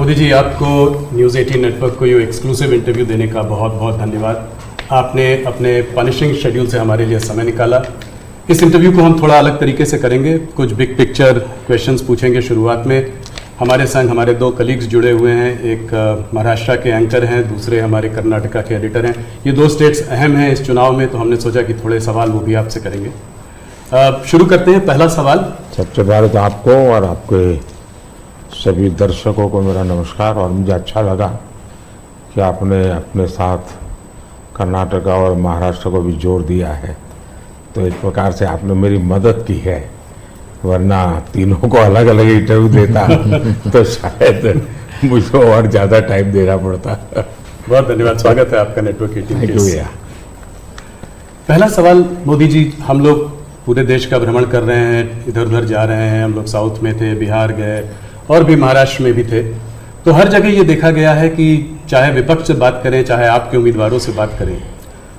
मोदी जी, आपको news 18 network को ये एक्सक्लूसिव इंटरव्यू देने का बहुत बहुत धन्यवाद। आपने अपने पनिशिंग शेड्यूल से हमारे लिए समय निकाला। इस इंटरव्यू को हम थोड़ा अलग तरीके से करेंगे, कुछ बिग पिक्चर क्वेश्चंस पूछेंगे। शुरुआत में हमारे संग हमारे दो कलीग्स जुड़े हुए हैं, एक महाराष्ट्र के एंकर हैं, दूसरे हमारे कर्नाटका के एडिटर हैं। ये दो स्टेट्स अहम हैं इस चुनाव में, तो हमने सोचा कि थोड़े सवाल वो भी आपसे करेंगे। शुरू करते हैं। पहला सवाल। सबसे पहले तो आपको और आपके सभी दर्शकों को मेरा नमस्कार। और मुझे अच्छा लगा कि आपने अपने साथ कर्नाटका और महाराष्ट्र को भी जोड़ दिया है, तो इस प्रकार से आपने मेरी मदद की है, वरना तीनों को अलग अलग इंटरव्यू देता तो शायद मुझे और ज़्यादा टाइम देना पड़ता। बहुत धन्यवाद, स्वागत है आपका नेटवर्क 18 थैंक यू भैया। पहला सवाल मोदी जी, हम लोग पूरे देश का भ्रमण कर रहे हैं, इधर उधर जा रहे हैं। हम लोग साउथ में थे, बिहार गए और भी महाराष्ट्र में भी थे, तो हर जगह ये देखा गया है कि चाहे विपक्ष से बात करें, चाहे आपके उम्मीदवारों से बात करें,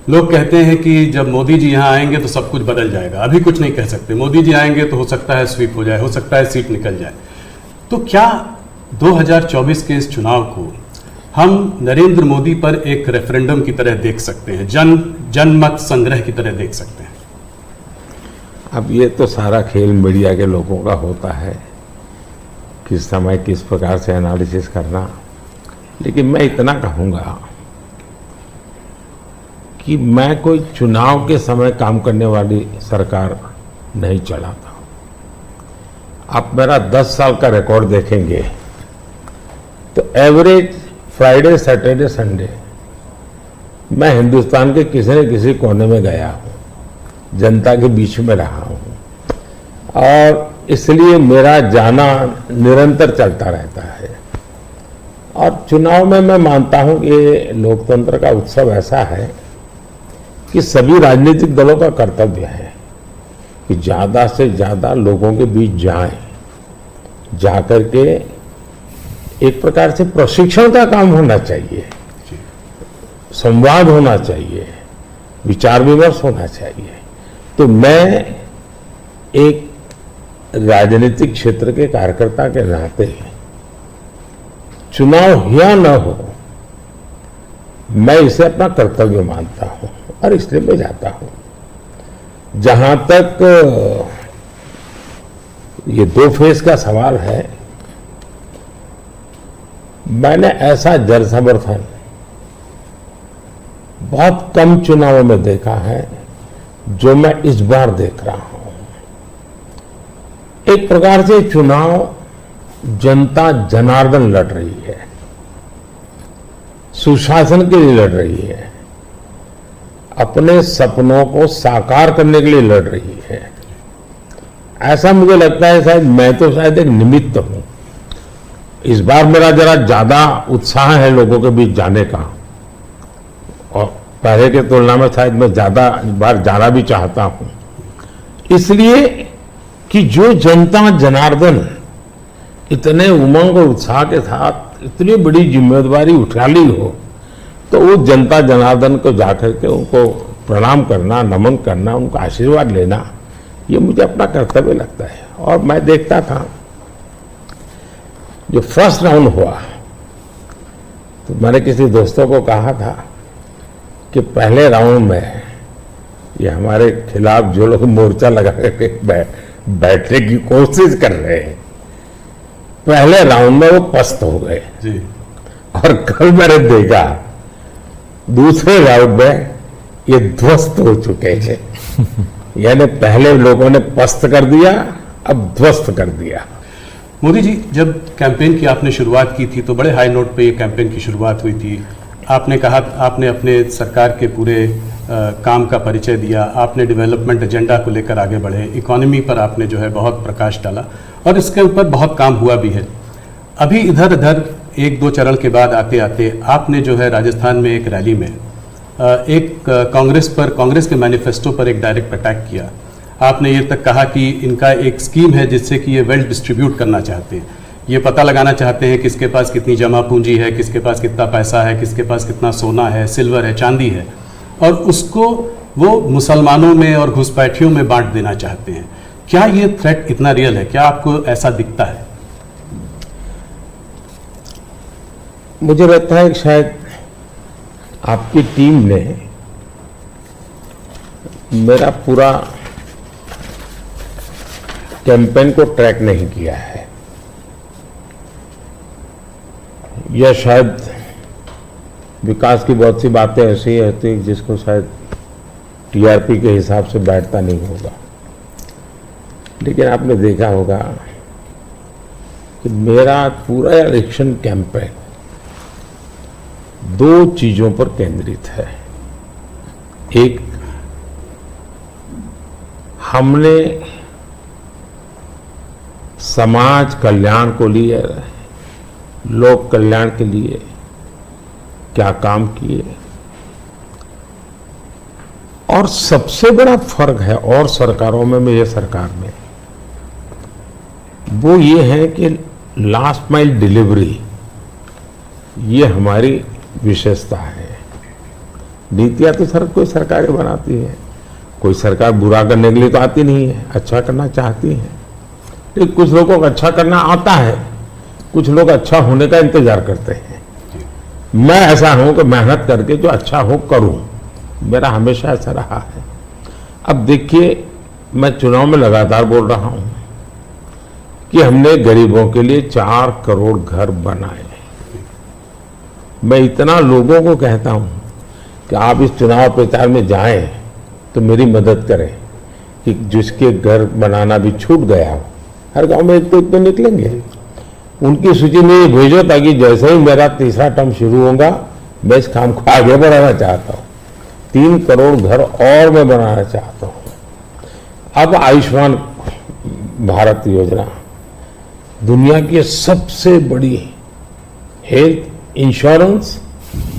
लोग कहते हैं कि जब मोदी जी यहाँ आएंगे तो सब कुछ बदल जाएगा। अभी कुछ नहीं कह सकते, मोदी जी आएंगे तो हो सकता है स्वीप हो जाए, हो सकता है सीट निकल जाए। तो क्या 2024 के इस चुनाव को हम नरेंद्र मोदी पर एक रेफरेंडम की तरह देख सकते हैं, जनमत संग्रह की तरह देख सकते हैं? अब ये तो सारा खेल मीडिया के लोगों का होता है, किस समय किस प्रकार से एनालिसिस करना। लेकिन मैं इतना कहूँगा कि मैं कोई चुनाव के समय काम करने वाली सरकार नहीं चलाता। आप मेरा 10 साल का रिकॉर्ड देखेंगे तो एवरेज फ्राइडे, सैटरडे, संडे मैं हिंदुस्तान के किसी न किसी कोने में गया हूँ, जनता के बीच में रहा हूँ, और इसलिए मेरा जाना निरंतर चलता रहता है। और चुनाव में मैं मानता हूँ कि लोकतंत्र का उत्सव ऐसा है कि सभी राजनीतिक दलों का कर्तव्य है कि ज़्यादा से ज़्यादा लोगों के बीच जाएं, जाकर के एक प्रकार से प्रशिक्षण का काम होना चाहिए, संवाद होना चाहिए, विचार विमर्श होना चाहिए। तो मैं एक राजनीतिक क्षेत्र के कार्यकर्ता के नाते चुनाव हो या न हो, मैं इसे अपना कर्तव्य मानता हूं और इसलिए मैं जाता हूं। जहां तक ये 2 फेज का सवाल है, मैंने ऐसा जन समर्थन बहुत कम चुनावों में देखा है जो मैं इस बार देख रहा हूं। एक प्रकार से चुनाव जनता जनार्दन लड़ रही है, सुशासन के लिए लड़ रही है, अपने सपनों को साकार करने के लिए लड़ रही है। ऐसा मुझे लगता है, शायद मैं तो शायद एक निमित्त हूं। इस बार मेरा जरा ज्यादा उत्साह है लोगों के बीच जाने का, और पहले के तुलना में शायद मैं ज्यादा बार जाना भी चाहता हूं, इसलिए कि जो जनता जनार्दन इतने उमंग और उत्साह के साथ इतनी बड़ी जिम्मेदारी उठा ली हो, तो वो जनता जनार्दन को जाकर के उनको प्रणाम करना, नमन करना, उनका आशीर्वाद लेना, ये मुझे अपना कर्तव्य लगता है। और मैं देखता था जो फर्स्ट राउंड हुआ, तो मैंने किसी दोस्तों को कहा था कि पहले राउंड में ये हमारे खिलाफ जो लोग मोर्चा लगा के बैठने की कोशिश कर रहे हैं, पहले राउंड में वो पस्त हो गए जी। और कल मैंने देखा दूसरे राउंड में ये ध्वस्त हो चुके हैं। यानी पहले लोगों ने पस्त कर दिया, अब ध्वस्त कर दिया। मोदी जी, जब कैंपेन की आपने शुरुआत की थी तो बड़े हाई नोट पे ये कैंपेन की शुरुआत हुई थी। आपने कहा, आपने अपने सरकार के पूरे काम का परिचय दिया, आपने डेवलपमेंट एजेंडा को लेकर आगे बढ़े, इकोनॉमी पर आपने जो है बहुत प्रकाश डाला, और इसके ऊपर बहुत काम हुआ भी है। अभी इधर उधर 1-2 चरण के बाद आते आते आपने जो है राजस्थान में एक रैली में एक कांग्रेस के मैनिफेस्टो पर एक डायरेक्ट अटैक किया। आपने ये तक कहा कि इनका एक स्कीम है जिससे कि ये वेल्थ डिस्ट्रीब्यूट करना चाहते हैं, ये पता लगाना चाहते हैं किसके पास कितनी जमा पूंजी है, किसके पास कितना पैसा है, किसके पास कितना सोना है, सिल्वर है, चांदी है, और उसको वो मुसलमानों में और घुसपैठियों में बांट देना चाहते हैं। क्या ये थ्रेट इतना रियल है? क्या आपको ऐसा दिखता है? मुझे लगता है कि शायद आपकी टीम ने मेरा पूरा कैंपेन को ट्रैक नहीं किया है, या शायद विकास की बहुत सी बातें ऐसी होती हैं जिसको शायद टीआरपी के हिसाब से बैठता नहीं होगा। लेकिन आपने देखा होगा कि मेरा पूरा इलेक्शन कैंपेन दो चीजों पर केंद्रित है। एक, हमने समाज कल्याण को लिए, लोक कल्याण के लिए क्या काम किए, और सबसे बड़ा फर्क है और सरकारों में ये सरकार में, वो ये है कि लास्ट माइल डिलीवरी ये हमारी विशेषता है। नीतियां तो कोई सरकारें बनाती है, कोई सरकार बुरा करने के लिए तो आती नहीं है, अच्छा करना चाहती है। लेकिन कुछ लोगों को अच्छा करना आता है, कुछ लोग अच्छा होने का इंतजार करते हैं। मैं ऐसा हूं कि मेहनत करके जो अच्छा हो करूं, मेरा हमेशा ऐसा रहा है। अब देखिए, मैं चुनाव में लगातार बोल रहा हूं कि हमने गरीबों के लिए 4 करोड़ घर बनाए। मैं इतना लोगों को कहता हूं कि आप इस चुनाव प्रचार में जाएं तो मेरी मदद करें कि जिसके घर बनाना भी छूट गया हो, हर गांव में एक तो निकलेंगे, उनकी सूची में भेजो, ताकि जैसे ही मेरा तीसरा टर्म शुरू होगा मैं इस काम को आगे बढ़ाना चाहता हूं। 3 करोड़ घर और मैं बनाना चाहता हूं। अब आयुष्मान भारत योजना दुनिया की सबसे बड़ी health insurance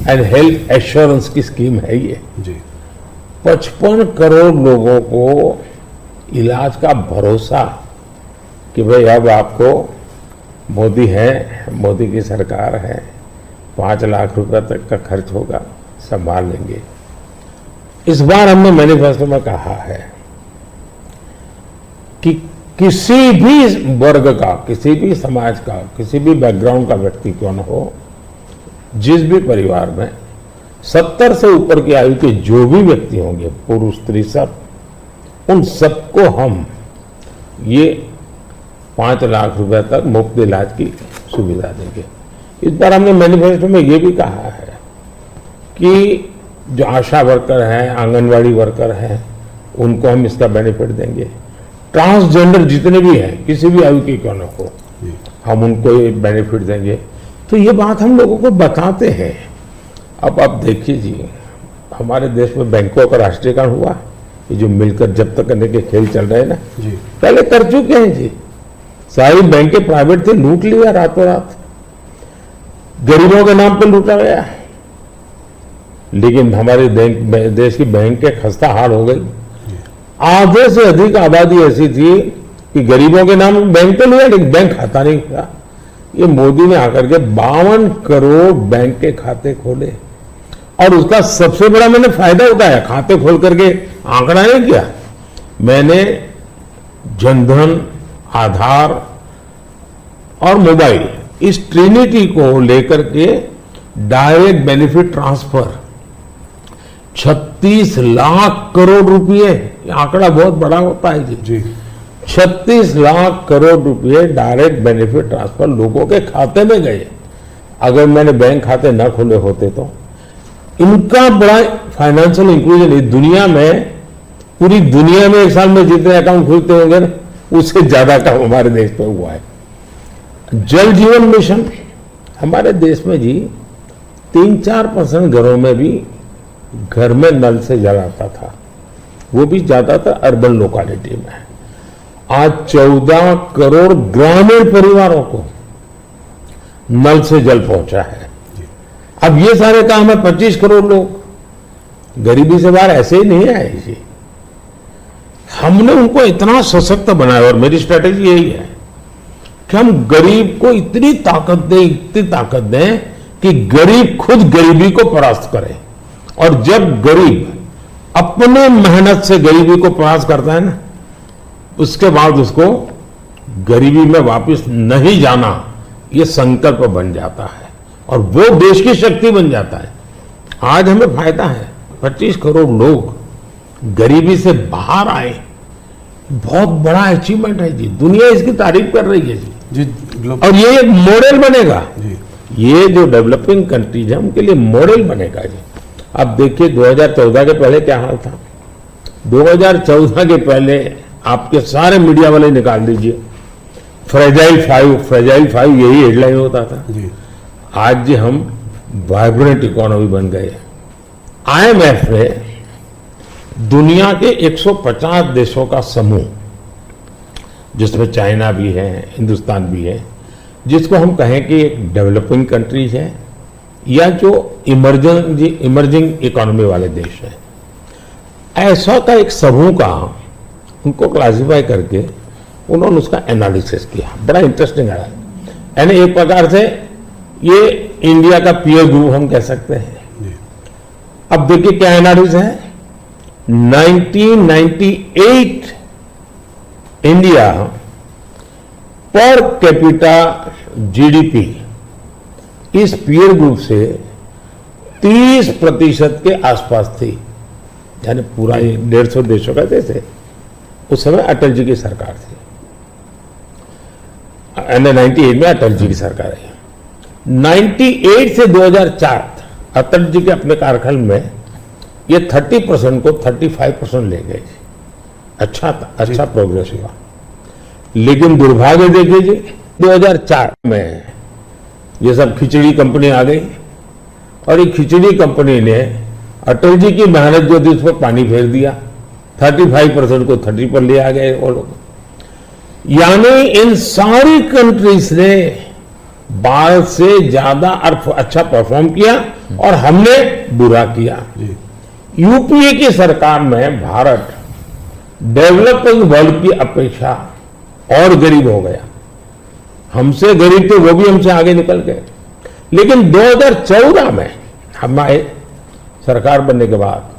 and health assurance की स्कीम है ये जी। 55 करोड़ लोगों को इलाज का भरोसा कि भाई अब आपको मोदी है, मोदी की सरकार है, 5 लाख रुपए तक का खर्च होगा, संभाल लेंगे। इस बार हमने मैनिफेस्टो में कहा है कि किसी भी वर्ग का, किसी भी समाज का, किसी भी बैकग्राउंड का व्यक्ति क्यों न हो, जिस भी परिवार में 70 से ऊपर की आयु के जो भी व्यक्ति होंगे, पुरुष स्त्री सब, उन सबको हम ये 5 लाख रुपए तक मुफ्त इलाज की सुविधा देंगे। इस बार हमने मैनिफेस्टो में ये भी कहा है कि जो आशा वर्कर हैं, आंगनवाड़ी वर्कर हैं, उनको हम इसका बेनिफिट देंगे। ट्रांसजेंडर जितने भी हैं, किसी भी आयु के क्यों न हो, हम उनको ये बेनिफिट देंगे। तो ये बात हम लोगों को बताते हैं। अब आप देखिए जी, हमारे देश में बैंकों का राष्ट्रीयकरण हुआ, ये जो मिलकर जब्त करने के खेल चल रहे हैं ना जी, पहले कर चुके हैं जी। सारी बैंकें प्राइवेट थी, लूट लिया रातों रात, गरीबों के नाम पे लूटा गया। लेकिन हमारे देश की बैंकें खस्ता हाल हो गई। आधे से अधिक आबादी ऐसी थी कि गरीबों के नाम बैंक तो लिया, लेकिन बैंक खाता नहीं था। ये मोदी ने आकर के 52 करोड़ बैंक के खाते खोले, और उसका सबसे बड़ा मैंने फायदा उठाया। खाते खोल करके आंकड़ा नहीं किया मैंने, जनधन, आधार और मोबाइल, इस ट्रिनिटी को लेकर के direct benefit transfer 36 lakh crore रुपए, आंकड़ा बहुत बड़ा होता है जी। 36 लाख करोड़ रुपए डायरेक्ट बेनिफिट ट्रांसफर लोगों के खाते में गए। अगर मैंने बैंक खाते न खोले होते तो इनका बड़ा फाइनेंशियल इंक्लूजन इस दुनिया में, पूरी दुनिया में एक साल में जितने अकाउंट खुलते होंगे ना, उससे ज्यादा काम हमारे देश में हुआ है। जल जीवन मिशन हमारे देश में जी 3-4% घरों में भी घर में नल से जल आता था, वो भी ज्यादातर अर्बन लोकेलिटी में। आज 14 करोड़ ग्रामीण परिवारों को नल से जल पहुंचा है। अब ये सारे काम है, 25 करोड़ लोग गरीबी से बाहर ऐसे ही नहीं आए जी। हमने उनको इतना सशक्त बनाया, और मेरी स्ट्रेटेजी यही है कि हम गरीब को इतनी ताकत दें कि गरीब खुद गरीबी को परास्त करे। और जब गरीब अपने मेहनत से गरीबी को परास्त करता है ना, उसके बाद उसको गरीबी में वापस नहीं जाना, ये संकल्प बन जाता है। और वो देश की शक्ति बन जाता है। आज हमें फायदा है, 25 करोड़ लोग गरीबी से बाहर आए, बहुत बड़ा अचीवमेंट है जी, दुनिया इसकी तारीफ कर रही है जी। और ये एक मॉडल बनेगा जी। ये जो डेवलपिंग कंट्रीज है उनके लिए मॉडल बनेगा जी। अब देखिए 2014 के पहले क्या हाल था। 2014 के पहले आपके सारे मीडिया वाले निकाल दीजिए, फ्रेजाइल फाइव यही हेडलाइन होता था जी। आज जी हम वाइब्रेंट इकोनॉमी बन गए। आईएमएफ ने दुनिया के 150 देशों का समूह, जिसमें चाइना भी है, हिंदुस्तान भी है, जिसको हम कहें कि एक डेवलपिंग कंट्रीज है या जो इमर्जिंग इकोनॉमी वाले देश है, ऐसा का एक समूह का उनको क्लासिफाई करके उन्होंने उसका एनालिसिस किया। बड़ा इंटरेस्टिंग है, यानी एक प्रकार से ये इंडिया का पीयर ग्रुप हम कह सकते हैं। अब देखिए क्या एनालिसिस है। 1998 इंडिया पर कैपिटा जीडीपी इस पीयर ग्रुप से 30% के आसपास थी, यानी पूरा 150 देशों का देश है। उस समय अटल जी की सरकार थी, 98 में अटल जी की सरकार है। 98 से 2004 अटल जी के अपने कार्यकाल में ये 30% को 35% ले गए। अच्छा प्रोग्रेस हुआ, लेकिन दुर्भाग्य देखिए जी 2004 में ये सब खिचड़ी कंपनी आ गई और ये खिचड़ी कंपनी ने अटल जी की मेहनत जो थी उस पर पानी फेर दिया। 35% को 30 पर ले आ गए वो लोग। यानी इन सारी कंट्रीज ने भारत से ज्यादा अच्छा परफॉर्म किया और हमने बुरा किया। यूपीए की सरकार में भारत डेवलपिंग वर्ल्ड की अपेक्षा और गरीब हो गया। हमसे गरीब थे वो भी हमसे आगे निकल गए। लेकिन 2014 में हमारे सरकार बनने के बाद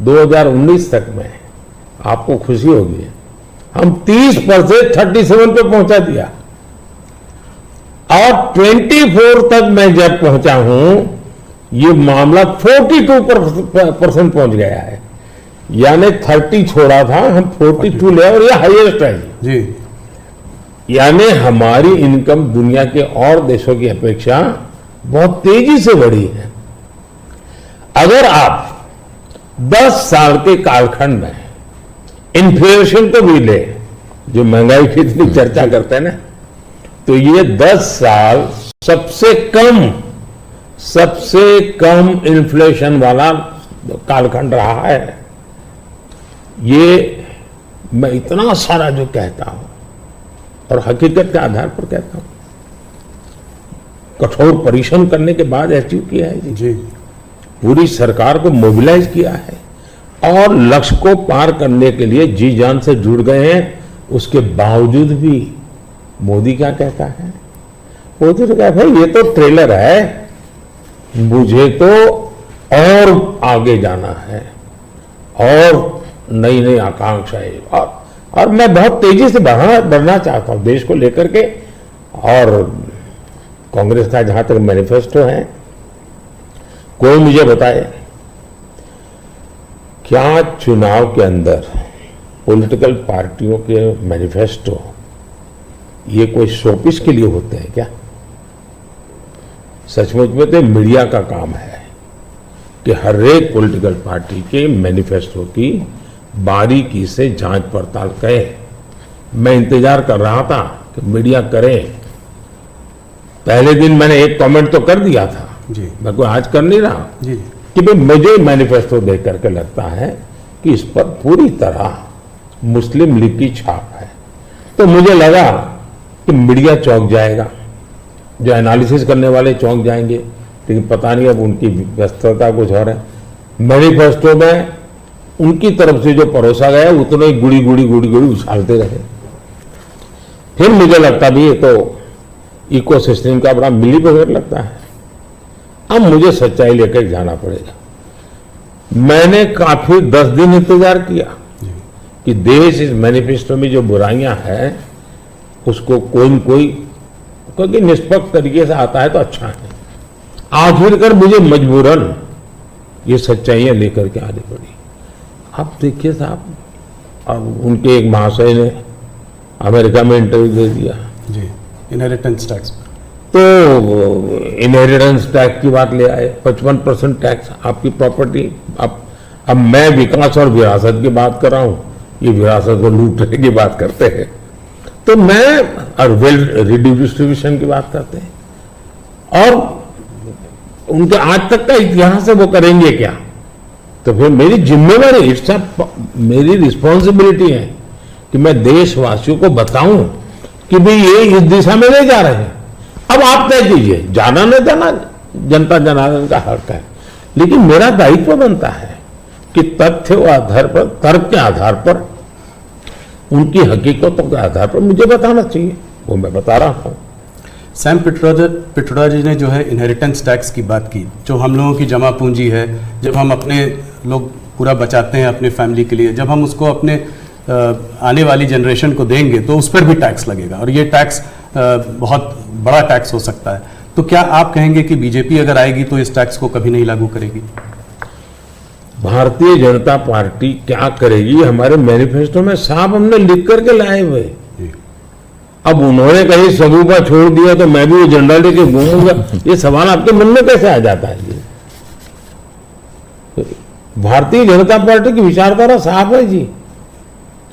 2019 तक में आपको खुशी होगी, हम 30 पर से 37 पे पहुंचा दिया और 24 तक मैं जब पहुंचा हूं ये मामला 42% पहुंच गया है। यानी 30 छोड़ा था, हम 42 ले और ये हाईएस्ट है जी। यानी हमारी इनकम दुनिया के और देशों की अपेक्षा बहुत तेजी से बढ़ी है। अगर आप 10 साल के कालखंड में इन्फ्लेशन को भी ले, जो महंगाई की इतनी चर्चा करते हैं ना, तो ये 10 साल सबसे कम इन्फ्लेशन वाला कालखंड रहा है। ये मैं इतना सारा जो कहता हूं और हकीकत के आधार पर कहता हूं, कठोर परिश्रम करने के बाद अचीव किया है जी। पूरी सरकार को मोबिलाइज किया है और लक्ष्य को पार करने के लिए जी जान से जुड़ गए हैं। उसके बावजूद भी मोदी क्या कहता है, मोदी तो कहता है ये तो ट्रेलर है, मुझे तो और आगे जाना है और नई नई आकांक्षाएं और मैं बहुत तेजी से बढ़ना चाहता हूं देश को लेकर के। और कांग्रेस का जहां तक मैनिफेस्टो है, कोई मुझे बताए क्या चुनाव के अंदर पॉलिटिकल पार्टियों के मैनिफेस्टो ये कोई शोपीस के लिए होते हैं क्या? सचमुच में तो मीडिया का काम है कि हर एक पॉलिटिकल पार्टी के मैनिफेस्टो की बारीकी से जांच पड़ताल करें। मैं इंतजार कर रहा था कि मीडिया करे। पहले दिन मैंने एक कमेंट तो कर दिया था जी। मैं कोई आज कर नहीं रहा जी। कि भाई मुझे मैनिफेस्टो देख करके लगता है कि इस पर पूरी तरह मुस्लिम लीग की छाप है। तो मुझे लगा कि मीडिया चौंक जाएगा, जो एनालिसिस करने वाले चौंक जाएंगे, लेकिन पता नहीं अब उनकी व्यस्तता कुछ और है। मैनिफेस्टो में उनकी तरफ से जो परोसा गया उतना ही गुड़ी उछालते रहे। फिर मुझे लगता भी ये तो इकोसिस्टम का बड़ा मिलीबग लगता है। अब मुझे सच्चाई लेकर जाना पड़ेगा। मैंने काफी 10 दिन इंतजार किया कि देश इस मैनिफेस्टो में जो बुराइयां हैं उसको कोई न कोई, क्योंकि निष्पक्ष तरीके से आता है तो अच्छा है, आखिरकार मुझे मजबूरन ये सच्चाइयां लेकर के आनी पड़ी। आप देखिए साहब, अब उनके एक महाशय ने अमेरिका में इंटरव्यू दे दिया, जी, इनहेरिटेंस टैक्स। तो इनहेरिटेंस टैक्स की बात ले आए, 55% टैक्स आपकी प्रॉपर्टी। अब मैं विकास और विरासत की बात कर रहा हूं, ये विरासत को लूटने की बात करते हैं। तो मैं और वेल रिडिस्ट्रीब्यूशन की बात करते हैं, और उनके आज तक का इतिहास है, वो करेंगे क्या? तो फिर मेरी जिम्मेवारी, मेरी रिस्पॉन्सिबिलिटी है कि मैं देशवासियों को बताऊं कि भाई ये इस दिशा में ले जा रहे हैं। अब आप तय कीजिए, जाना नहीं जाना जनता जनार्दन का हक है, लेकिन मेरा दायित्व बनता है कि तथ्य के आधार पर, तर्क के आधार पर, उनकी हकीकतों के आधार पर मुझे बताना चाहिए, वो मैं बता रहा हूं। सैम पिट्रोडा जी ने जो है इनहेरिटेंस टैक्स की बात की, जो हम लोगों की जमा पूंजी है, जब हम अपने लोग पूरा बचाते हैं अपने फैमिली के लिए, जब हम उसको अपने आने वाली जनरेशन को देंगे तो उस पर भी टैक्स लगेगा, और ये टैक्स बहुत बड़ा टैक्स हो सकता है। तो क्या आप कहेंगे कि बीजेपी अगर आएगी तो इस टैक्स को कभी नहीं लागू करेगी? भारतीय जनता पार्टी क्या करेगी, हमारे मैनिफेस्टो में साफ हमने लिख करके लाए हुए। अब उन्होंने कहीं सबूबा छोड़ दिया तो मैं भी वो झंडा लेके घूमूंगा, ये सवाल आपके मन में कैसे आ जाता है? ये भारतीय जनता पार्टी की विचारधारा साफ है जी।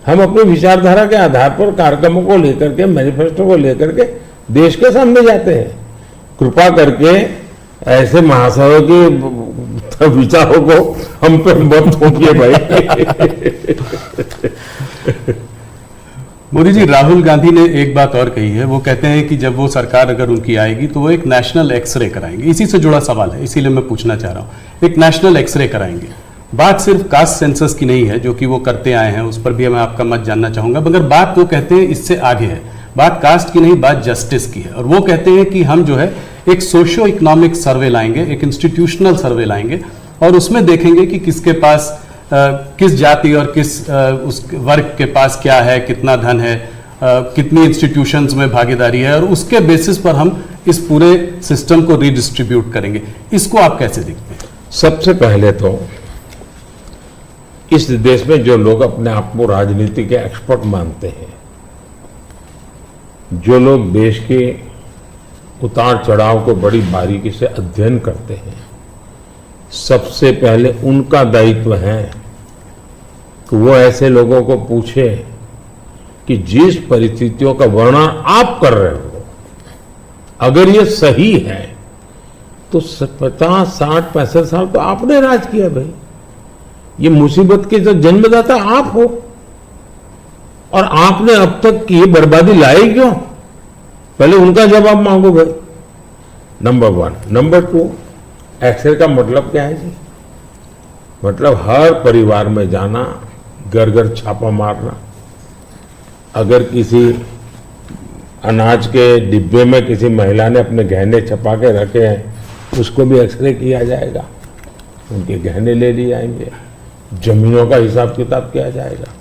हम अपनी विचारधारा के आधार पर कार्यक्रमों को लेकर के, मैनिफेस्टो को लेकर के देश के सामने जाते हैं। कृपा करके ऐसे महाशयों के विचारों को हम पे मत थोपिए भाई। मोदी जी, राहुल गांधी ने एक बात और कही है, वो कहते हैं कि जब वो सरकार अगर उनकी आएगी तो वो एक नेशनल एक्सरे कराएंगे। इसी से जुड़ा सवाल है, इसीलिए मैं पूछना चाह रहा हूं, एक नेशनल एक्सरे कराएंगे। बात सिर्फ कास्ट सेंसस की नहीं है जो कि वो करते आए हैं, उस पर भी मैं आपका मत जानना चाहूंगा, मगर बात वो कहते हैं इससे आगे है, बात कास्ट की नहीं, बात जस्टिस की है। और वो कहते हैं कि हम जो है एक सोशियो इकोनॉमिक सर्वे लाएंगे, एक इंस्टीट्यूशनल सर्वे लाएंगे, और उसमें देखेंगे कि किसके पास किस जाति और किस उस वर्ग के पास क्या है, कितना धन है, कितनी इंस्टीट्यूशंस में भागीदारी है, और उसके बेसिस पर हम इस पूरे सिस्टम को रीडिस्ट्रीब्यूट करेंगे। इसको आप कैसे देखते हैं? सबसे पहले तो इस देश में जो लोग अपने आप को राजनीति के एक्सपर्ट मानते हैं, जो लोग देश के उतार चढ़ाव को बड़ी बारीकी से अध्ययन करते हैं, सबसे पहले उनका दायित्व है कि वो ऐसे लोगों को पूछे कि जिस परिस्थितियों का वर्णन आप कर रहे हो, अगर ये सही है तो 50, 60, 65 साल तो आपने राज किया भाई, ये मुसीबत के जो जन्मदाता आप हो, और आपने अब तक की बर्बादी लाई क्यों? पहले उनका जवाब मांगो भाई, नंबर 1। नंबर 2, एक्सरे का मतलब क्या है जी? मतलब हर परिवार में जाना, घर घर छापा मारना, अगर किसी अनाज के डिब्बे में किसी महिला ने अपने गहने छपा के रखे हैं, उसको भी एक्सरे किया जाएगा, उनके गहने ले लिए जाएंगे, जमीनों का हिसाब किताब किया जाएगा,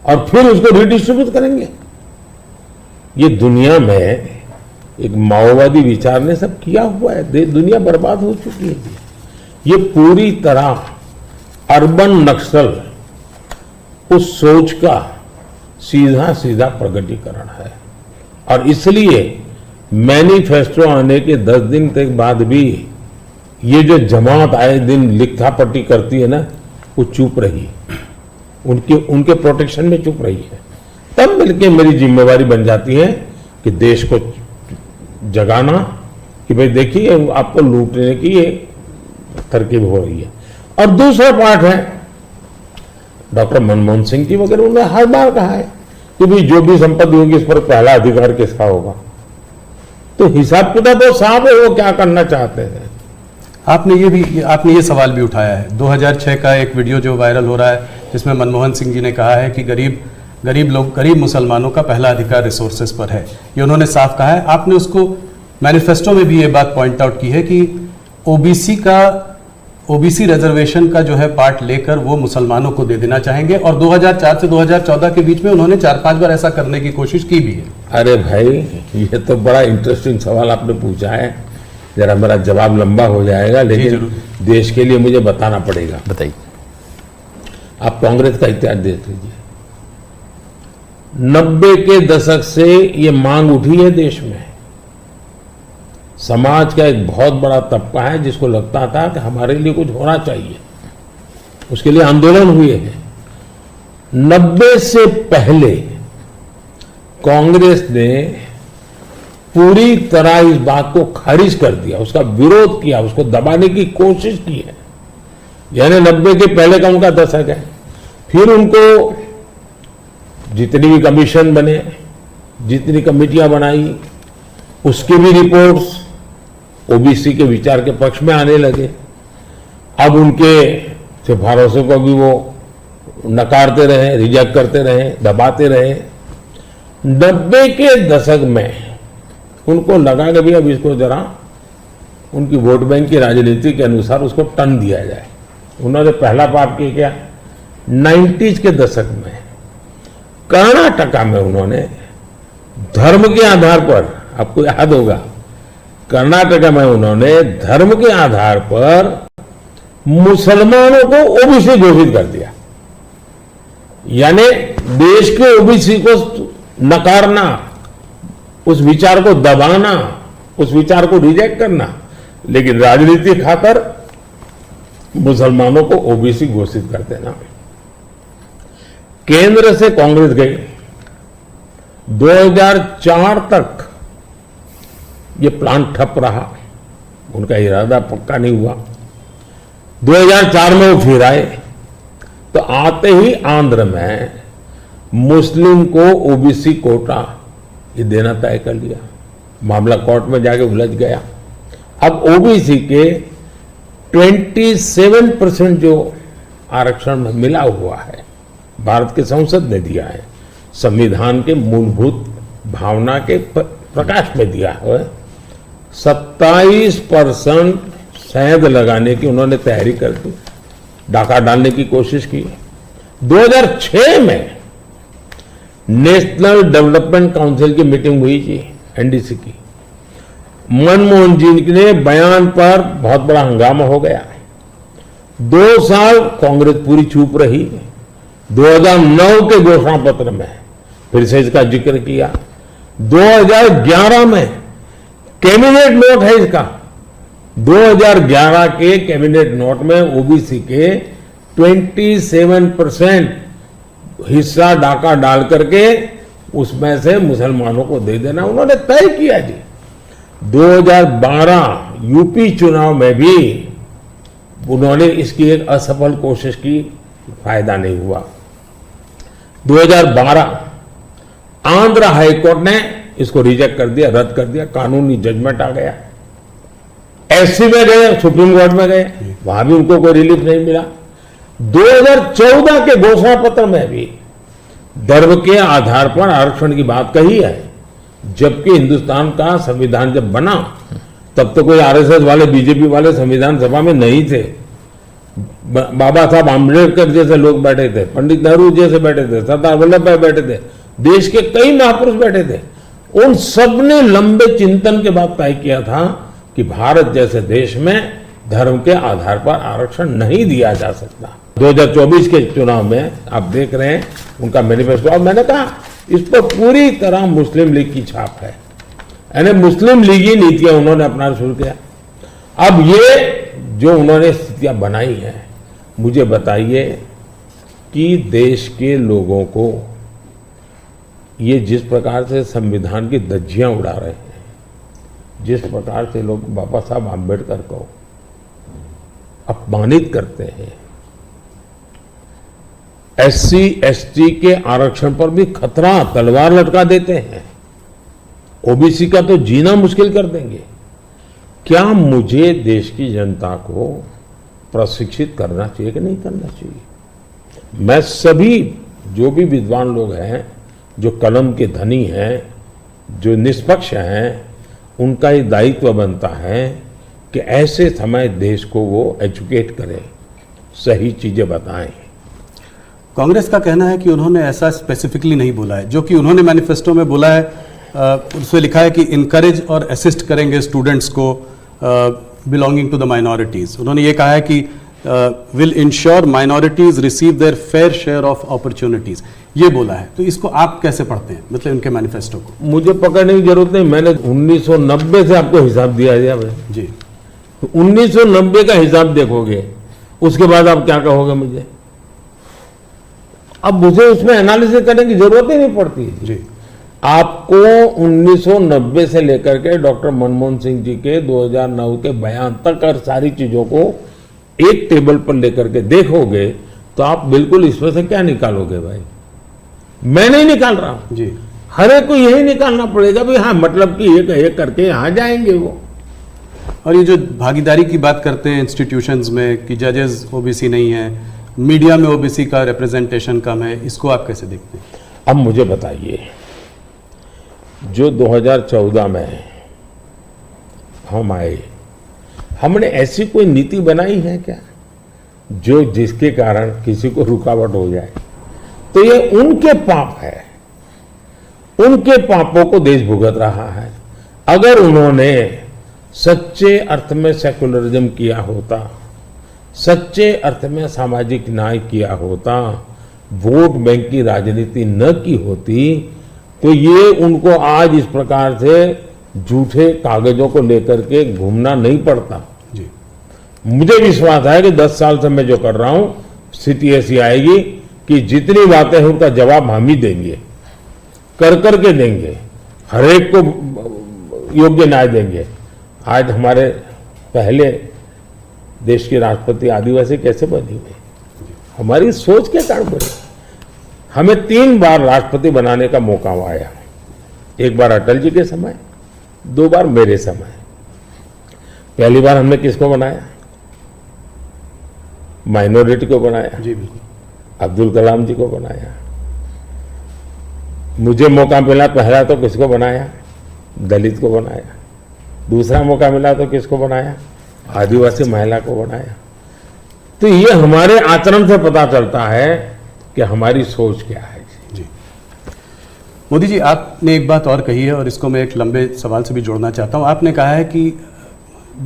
और फिर उसको रिडिस्ट्रीब्यूट करेंगे। ये दुनिया में एक माओवादी विचार ने सब किया हुआ है, दुनिया बर्बाद हो चुकी है। ये पूरी तरह अर्बन नक्सल उस सोच का सीधा सीधा प्रकटीकरण है, और इसलिए मैनिफेस्टो आने के 10 दिन तक बाद भी ये जो जमात आए दिन लिखापट्टी करती है ना, वो चुप रही, उनके प्रोटेक्शन में चुप रही है। तब मिलके मेरी जिम्मेवारी बन जाती है कि देश को जगाना कि भाई देखिए आपको लूटने की ये तरकीब हो रही है। और दूसरा पार्ट है डॉक्टर मनमोहन सिंह जी वगैरह, उन्होंने हर बार कहा है कि भाई जो भी संपत्ति होगी इस पर पहला अधिकार किसका होगा। तो हिसाब किताब तो साफ है वो क्या करना चाहते हैं। आपने ये सवाल भी उठाया है, 2006 का एक वीडियो जो वायरल हो रहा है जिसमें मनमोहन सिंह जी ने कहा है कि गरीब मुसलमानों का पहला अधिकार रिसोर्सेज पर है, ये उन्होंने साफ कहा है। आपने उसको मैनिफेस्टो में भी ये बात पॉइंट आउट की है कि ओबीसी रिजर्वेशन का जो है पार्ट लेकर वो मुसलमानों को दे देना चाहेंगे, और 2004 से 2014 के बीच में उन्होंने 4-5 बार ऐसा करने की कोशिश की भी है। अरे भाई, ये तो बड़ा इंटरेस्टिंग सवाल आपने पूछा है। जरा मेरा जवाब लंबा हो जाएगा, लेकिन जरूर। देश के लिए मुझे बताना पड़ेगा। बताइए। आप कांग्रेस का इतिहास देख लीजिए। 90 के दशक से ये मांग उठी है देश में। समाज का एक बहुत बड़ा तबका है जिसको लगता था कि हमारे लिए कुछ होना चाहिए, उसके लिए आंदोलन हुए हैं। 90 से पहले कांग्रेस ने पूरी तरह इस बात को खारिज कर दिया, उसका विरोध किया, उसको दबाने की कोशिश की है। यानी 90 के पहले का उनका दशक है। फिर उनको जितनी भी कमीशन बने, जितनी कमेटियां बनाई, उसकी भी रिपोर्ट्स ओबीसी के विचार के पक्ष में आने लगे। अब उनके सिफारिशों को भी वो नकारते रहे, रिजेक्ट करते रहे, दबाते रहे। 90 के दशक में उनको लगा कि भी अब इसको जरा उनकी वोट बैंक की राजनीति के अनुसार उसको टर्न दिया जाए। उन्होंने पहला पाप किया क्या? 90s के दशक में कर्नाटका में उन्होंने धर्म के आधार पर, आपको याद होगा, कर्नाटका में उन्होंने धर्म के आधार पर मुसलमानों को ओबीसी घोषित कर दिया। यानी देश के ओबीसी को नकारना, उस विचार को दबाना, उस विचार को रिजेक्ट करना, लेकिन राजनीति खातर मुसलमानों को ओबीसी घोषित कर देना। केंद्र से कांग्रेस गई, 2004 तक ये प्लान ठप रहा, उनका इरादा पक्का नहीं हुआ। 2004 में वो फिर आए, तो आते ही आंध्र में मुस्लिम को ओबीसी कोटा ये देना तय कर लिया। मामला कोर्ट में जाके उलझ गया। अब ओबीसी के 27% जो आरक्षण में मिला हुआ है, भारत के संसद ने दिया है, संविधान के मूलभूत भावना के प्रकाश में दिया है। 27% शहद लगाने की उन्होंने तैयारी कर दी, डाका डालने की कोशिश की। 2006 में नेशनल डेवलपमेंट काउंसिल की मीटिंग हुई थी, एनडीसी की। मनमोहन जी ने बयान पर बहुत बड़ा हंगामा हो गया। 2 साल कांग्रेस पूरी चुप रही। 2009 के घोषणा पत्र में फिर से इसका जिक्र किया। 2011 में कैबिनेट नोट है इसका, 2011 के कैबिनेट नोट में ओबीसी के 27% हिस्सा डाका डाल करके उसमें से मुसलमानों को दे देना उन्होंने तय किया जी। 2012 यूपी चुनाव में भी उन्होंने इसकी एक असफल कोशिश की, फायदा नहीं हुआ। 2012 आंध्र हाईकोर्ट ने इसको रिजेक्ट कर दिया, रद्द कर दिया, कानूनी जजमेंट आ गया। एससी में गए, सुप्रीम कोर्ट में गए, वहां भी उनको कोई रिलीफ नहीं मिला। 2014 के घोषणा पत्र में भी धर्म के आधार पर आरक्षण की बात कही है, जबकि हिंदुस्तान का संविधान जब बना तब तो कोई आरएसएस वाले, बीजेपी वाले संविधान सभा में नहीं थे। बाबा साहब आम्बेडकर जैसे लोग बैठे थे, पंडित नेहरू जैसे बैठे थे, सरदार वल्लभ भाई बैठे थे, देश के कई महापुरुष बैठे थे। उन सब ने लंबे चिंतन के बाद तय किया था कि भारत जैसे देश में धर्म के आधार पर आरक्षण नहीं दिया जा सकता। 2024 के चुनाव में आप देख रहे हैं उनका मैनिफेस्टो, और मैंने कहा इस पर पूरी तरह मुस्लिम लीग की छाप है, यानी मुस्लिम लीगी नीतियां उन्होंने अपनाना शुरू किया। अब ये जो उन्होंने स्थितियां बनाई हैं, मुझे बताइए कि देश के लोगों को ये जिस प्रकार से संविधान की धज्जियां उड़ा रहे हैं, जिस प्रकार से लोग बाबा साहब आम्बेडकर को अपमानित करते हैं, एससी एसटी के आरक्षण पर भी खतरा, तलवार लटका देते हैं, ओबीसी का तो जीना मुश्किल कर देंगे। क्या मुझे देश की जनता को प्रशिक्षित करना चाहिए कि नहीं करना चाहिए? मैं सभी जो भी विद्वान लोग हैं, जो कलम के धनी हैं, जो निष्पक्ष हैं, उनका ये दायित्व बनता है कि ऐसे समय देश को वो एजुकेट करें, सही चीजें बताएं। कांग्रेस का कहना है कि उन्होंने ऐसा स्पेसिफिकली नहीं बोला है, जो कि उन्होंने मैनिफेस्टो में बोला है। उसमें लिखा है कि इनकरेज और असिस्ट करेंगे स्टूडेंट्स को बिलोंगिंग टू द माइनॉरिटीज। उन्होंने ये कहा है कि will ensure minorities receive there fair share of opportunities, ये बोला है। तो इसको आप कैसे पढ़ते हैं, मतलब उनके मैनिफेस्टो को? मुझे पकड़ने की जरूरत नहीं, मैंने 1990 से आपको हिसाब दिया भाई जी। 1990 का हिसाब देखोगे, उसके बाद आप क्या कहोगे मुझे? अब मुझे उसमें एनालिसिस करने की जरूरत ही नहीं पड़ती जी। आपको 1990 से लेकर के डॉक्टर मनमोहन सिंह जी के 2009 के बयान तक और सारी चीजों को एक टेबल पर लेकर के देखोगे तो आप बिल्कुल इसमें से क्या निकालोगे भाई? मैं नहीं निकाल रहा हूं जी। हर एक को यही निकालना पड़ेगा भी, हाँ मतलब कि एक करके यहां जाएंगे वो। और ये जो भागीदारी की बात करते हैं इंस्टीट्यूशंस में कि जजेस ओबीसी नहीं है, मीडिया में ओबीसी का रिप्रेजेंटेशन कम है, इसको आप कैसे देखते हैं? अब मुझे बताइए, जो 2014 में हम आए, हमने ऐसी कोई नीति बनाई है क्या जो जिसके कारण किसी को रुकावट हो जाए? तो ये उनके पाप है, उनके पापों को देश भुगत रहा है। अगर उन्होंने सच्चे अर्थ में सेकुलरिज्म किया होता, सच्चे अर्थ में सामाजिक न्याय किया होता, वोट बैंक की राजनीति न की होती, तो ये उनको आज इस प्रकार से झूठे कागजों को लेकर के घूमना नहीं पड़ता। जी। मुझे विश्वास है कि 10 साल से मैं जो कर रहा हूं, स्थिति ऐसी आएगी कि जितनी बातें हैं उनका जवाब हम ही देंगे, कर करके देंगे, हर एक को योग्य न्याय देंगे। आज हमारे पहले देश के राष्ट्रपति आदिवासी कैसे बनी हुई? हमारी सोच के कारण बनी। हमें 3 बार राष्ट्रपति बनाने का मौका आया, एक बार अटल जी के समय, 2 बार मेरे समय। पहली बार हमने किसको बनाया? माइनॉरिटी को बनाया, जी बिल्कुल, अब्दुल कलाम जी को बनाया। मुझे मौका मिला पहला तो किसको बनाया? दलित को बनाया। दूसरा मौका मिला तो किसको बनाया? आदिवासी महिला को बनाया। तो ये हमारे आचरण से पता चलता है कि हमारी सोच क्या है। जी। मोदी जी, आपने एक बात और कही है और इसको मैं एक लंबे सवाल से भी जोड़ना चाहता हूं। आपने कहा है कि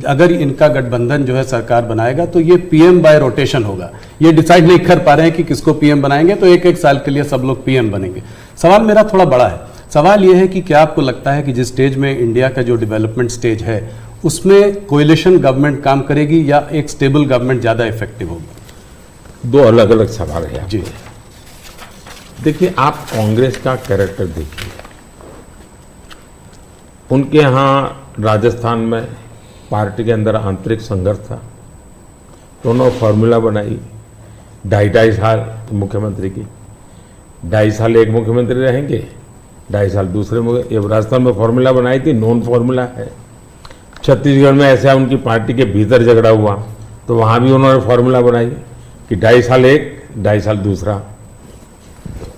अगर इनका गठबंधन जो है सरकार बनाएगा तो ये पीएम बाय रोटेशन होगा। ये डिसाइड नहीं कर पा रहे हैं कि किसको पीएम बनाएंगे, तो एक साल के लिए सब लोग पीएम बनेंगे। सवाल मेरा थोड़ा बड़ा है। सवाल ये है कि क्या आपको लगता है कि जिस स्टेज में इंडिया का जो डेवलपमेंट स्टेज है उसमें कोएलिशन गवर्नमेंट काम करेगी या एक स्टेबल गवर्नमेंट ज्यादा इफेक्टिव होगी? 2 अलग अलग सवाल है जी। देखिए, आप कांग्रेस का कैरेक्टर देखिए। उनके यहाँ राजस्थान में पार्टी के अंदर आंतरिक संघर्ष था, तो उन्होंने फॉर्मूला बनाई 2.5 साल मुख्यमंत्री की, 2.5 साल एक मुख्यमंत्री रहेंगे, 2.5 साल दूसरे ये राजस्थान में फॉर्मूला बनाई थी, नॉन फॉर्मूला है। छत्तीसगढ़ में ऐसा उनकी पार्टी के भीतर झगड़ा हुआ तो वहां भी उन्होंने फॉर्मूला बनाई कि 2.5 साल एक, 2.5 साल दूसरा,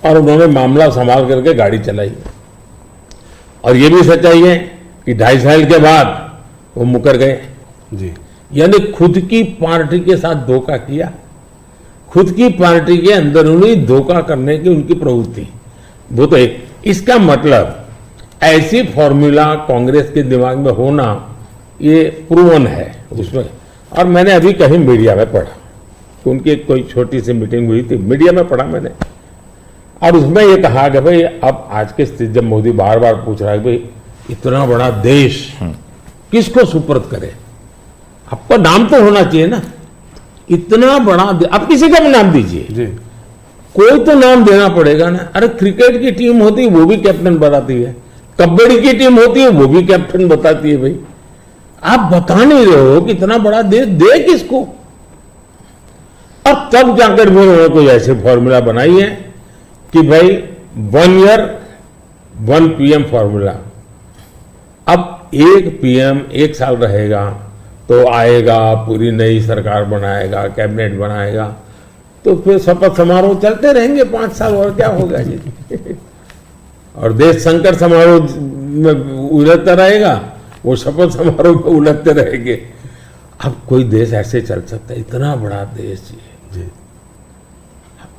और उन्होंने मामला संभाल करके गाड़ी चलाई। और ये भी सच्चाई है कि 2.5 साल के बाद वो मुकर गए। जी। यानी खुद की पार्टी के साथ धोखा किया, खुद की पार्टी के अंदर उन्हें धोखा करने की उनकी प्रवृत्ति, वो तो एक। इसका मतलब ऐसी फॉर्मूला कांग्रेस के दिमाग में होना ये प्रूवन है उसमें। और मैंने अभी कहीं मीडिया में पढ़ा, उनकी कोई छोटी सी मीटिंग हुई थी, मीडिया में पढ़ा मैंने, और उसमें ये कहा कि भाई अब आज के स्थिति जब मोदी बार बार पूछ रहा है भाई इतना बड़ा देश किसको सुपुर्द करे, आपका नाम तो होना चाहिए ना, इतना बड़ा देश, आप किसी का भी नाम दीजिए जी। कोई तो नाम देना पड़ेगा ना। अरे क्रिकेट की टीम होती है वो भी कैप्टन बताती है, कबड्डी की टीम होती है वो भी कैप्टन बताती है। भाई आप बता नहीं रहे हो कि इतना बड़ा देश दे किसको। अब तब जाकर भी उन्होंने कोई ऐसे फॉर्मूला बनाई है कि भाई 1 ईयर 1 पीएम फॉर्मूला। अब एक पीएम 1 साल रहेगा तो आएगा, पूरी नई सरकार बनाएगा, कैबिनेट बनाएगा, तो फिर शपथ समारोह चलते रहेंगे 5 साल, और क्या होगा जी। और देश संकट समारोह में उलझता रहेगा, वो शपथ समारोह में उलझते रहेंगे। अब कोई देश ऐसे चल सकता है? इतना बड़ा देश जी।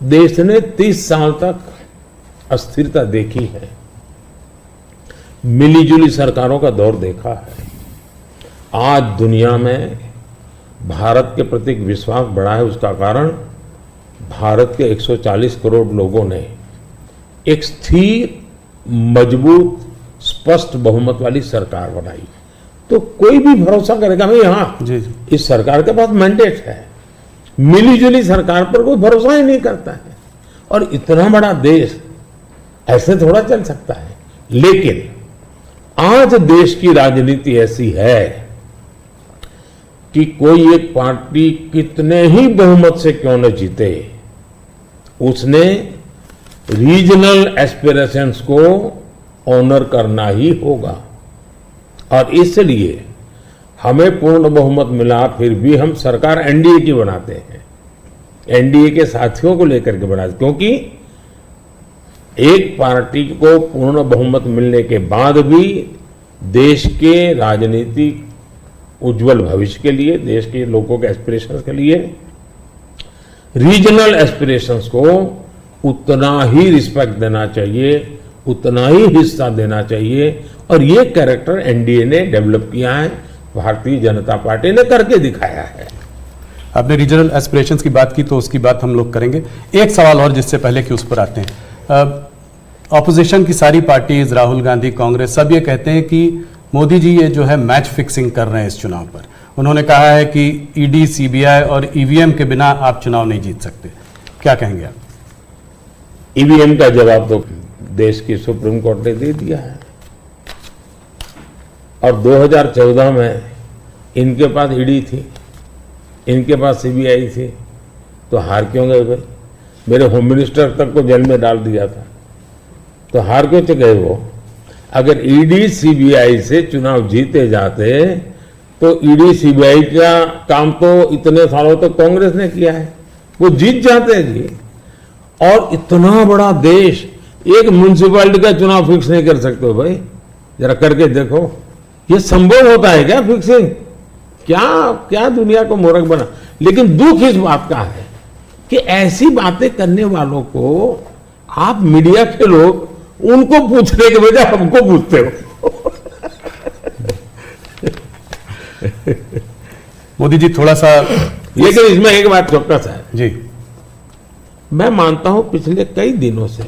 देश ने 30 साल तक अस्थिरता देखी है, मिलीजुली सरकारों का दौर देखा है, आज दुनिया में भारत के प्रति विश्वास बढ़ा है, उसका कारण भारत के 140 करोड़ लोगों ने एक स्थिर, मजबूत, स्पष्ट बहुमत वाली सरकार बनाई। तो कोई भी भरोसा करेगा भाई हाँ जी जी। इस सरकार के पास मैंडेट है, मिलीजुली सरकार पर कोई भरोसा ही नहीं करता है। और इतना बड़ा देश ऐसे थोड़ा चल सकता है। लेकिन आज देश की राजनीति ऐसी है कि कोई एक पार्टी कितने ही बहुमत से क्यों न जीते, उसने रीजनल एस्पिरेशंस को ऑनर करना ही होगा। और इसलिए हमें पूर्ण बहुमत मिला, फिर भी हम सरकार एनडीए की बनाते हैं, एनडीए के साथियों को लेकर के बनाते, क्योंकि एक पार्टी को पूर्ण बहुमत मिलने के बाद भी देश के राजनीतिक उज्जवल भविष्य के लिए, देश के लोगों के एस्पिरेशंस के लिए, रीजनल एस्पिरेशंस को उतना ही रिस्पेक्ट देना चाहिए, उतना ही हिस्सा देना चाहिए। और ये कैरेक्टर एनडीए ने डेवलप किया है, भारतीय जनता पार्टी ने करके दिखाया है। आपने रीजनल एस्पिरेशंस की बात की तो उसकी बात हम लोग करेंगे। एक सवाल और जिससे पहले कि उस पर आते हैं, ऑपोजिशन की सारी पार्टीज, राहुल गांधी, कांग्रेस, सब ये कहते हैं कि मोदी जी ये जो है मैच फिक्सिंग कर रहे हैं इस चुनाव पर। उन्होंने कहा है कि ईडी, सीबीआई और ईवीएम के बिना आप चुनाव नहीं जीत सकते। क्या कहेंगे आप? ईवीएम का जवाब तो देश की सुप्रीम कोर्ट ने दे दिया है। और 2014 में इनके पास ईडी थी, इनके पास सीबीआई थी, तो हार क्यों गए भाई? मेरे होम मिनिस्टर तक को जेल में डाल दिया था, तो हार क्यों गए वो? अगर ईडी सीबीआई से चुनाव जीते जाते तो ईडी सीबीआई का काम तो इतने सालों तक कांग्रेस ने किया है, वो जीत जाते जी। और इतना बड़ा देश एक म्युनिसिपैलिटी का चुनाव फिक्स नहीं कर सकते हो भाई, जरा करके देखो, ये संभव होता है क्या फिक्सिंग? क्या क्या दुनिया को मूर्ख बना। लेकिन दुख इस बात का है कि ऐसी बातें करने वालों को आप मीडिया के लोग उनको पूछने के बजाय हमको पूछते हो। मोदी जी थोड़ा सा, लेकिन इसमें एक बात चौकस है जी, मैं मानता हूं पिछले कई दिनों से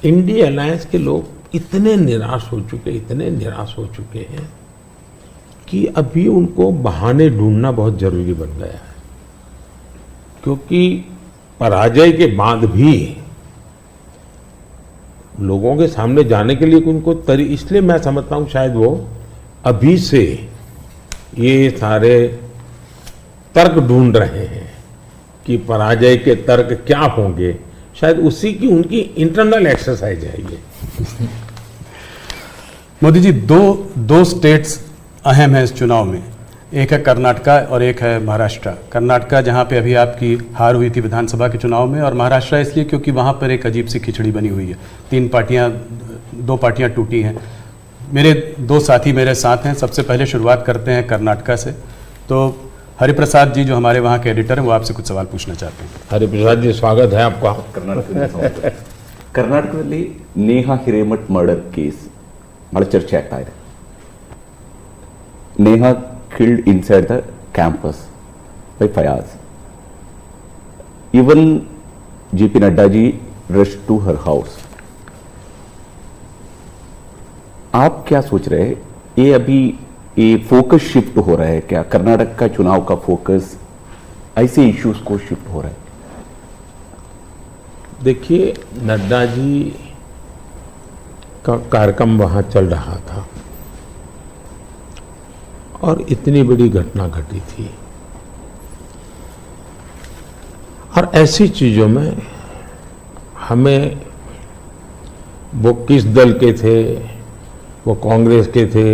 इंडिया अलायंस के लोग इतने निराश हो चुके, इतने निराश हो चुके हैं कि अभी उनको बहाने ढूंढना बहुत जरूरी बन गया है। क्योंकि पराजय के बाद भी लोगों के सामने जाने के लिए उनको इसलिए मैं समझता हूं शायद वो अभी से ये सारे तर्क ढूंढ रहे हैं कि पराजय के तर्क क्या होंगे, शायद उसी की उनकी इंटरनल एक्सरसाइज है ये। मोदी जी दो स्टेट्स अहम है इस चुनाव में, एक है कर्नाटका और एक है महाराष्ट्र। कर्नाटका जहां पे अभी आपकी हार हुई थी विधानसभा के चुनाव में, और महाराष्ट्र इसलिए क्योंकि वहां पर एक अजीब सी खिचड़ी बनी हुई है, दो पार्टियां टूटी हैं। मेरे दो साथी मेरे साथ हैं, सबसे पहले शुरुआत करते हैं कर्नाटका से। तो हरिप्रसाद जी जो हमारे वहाँ के एडिटर हैं वो आपसे कुछ सवाल पूछना चाहते हैं। हरिप्रसाद जी स्वागत है आपका। ಕರ್ನಾಟಕದಲ್ಲಿ ನೇಹಾ ಹಿರೇಮಠ್ ಮರ್ಡರ್ ಕೇಸ್ ಬಹಳ ಚರ್ಚೆ ಆಗ್ತಾ ಇದೆ. Neha killed inside the campus by Fayaz. Even JP Nadda ji rushed to her house. आप क्या सोच रहे हैं, ये अभी ये फोकस शिफ्ट हो रहा है क्या? कर्नाटक का चुनाव का फोकस ऐसे इश्यूज को शिफ्ट हो रहा है? देखिए, नड्डा जी का कार्यक्रम वहां चल रहा था और इतनी बड़ी घटना घटी थी, और ऐसी चीजों में हमें वो किस दल के थे, वो कांग्रेस के थे,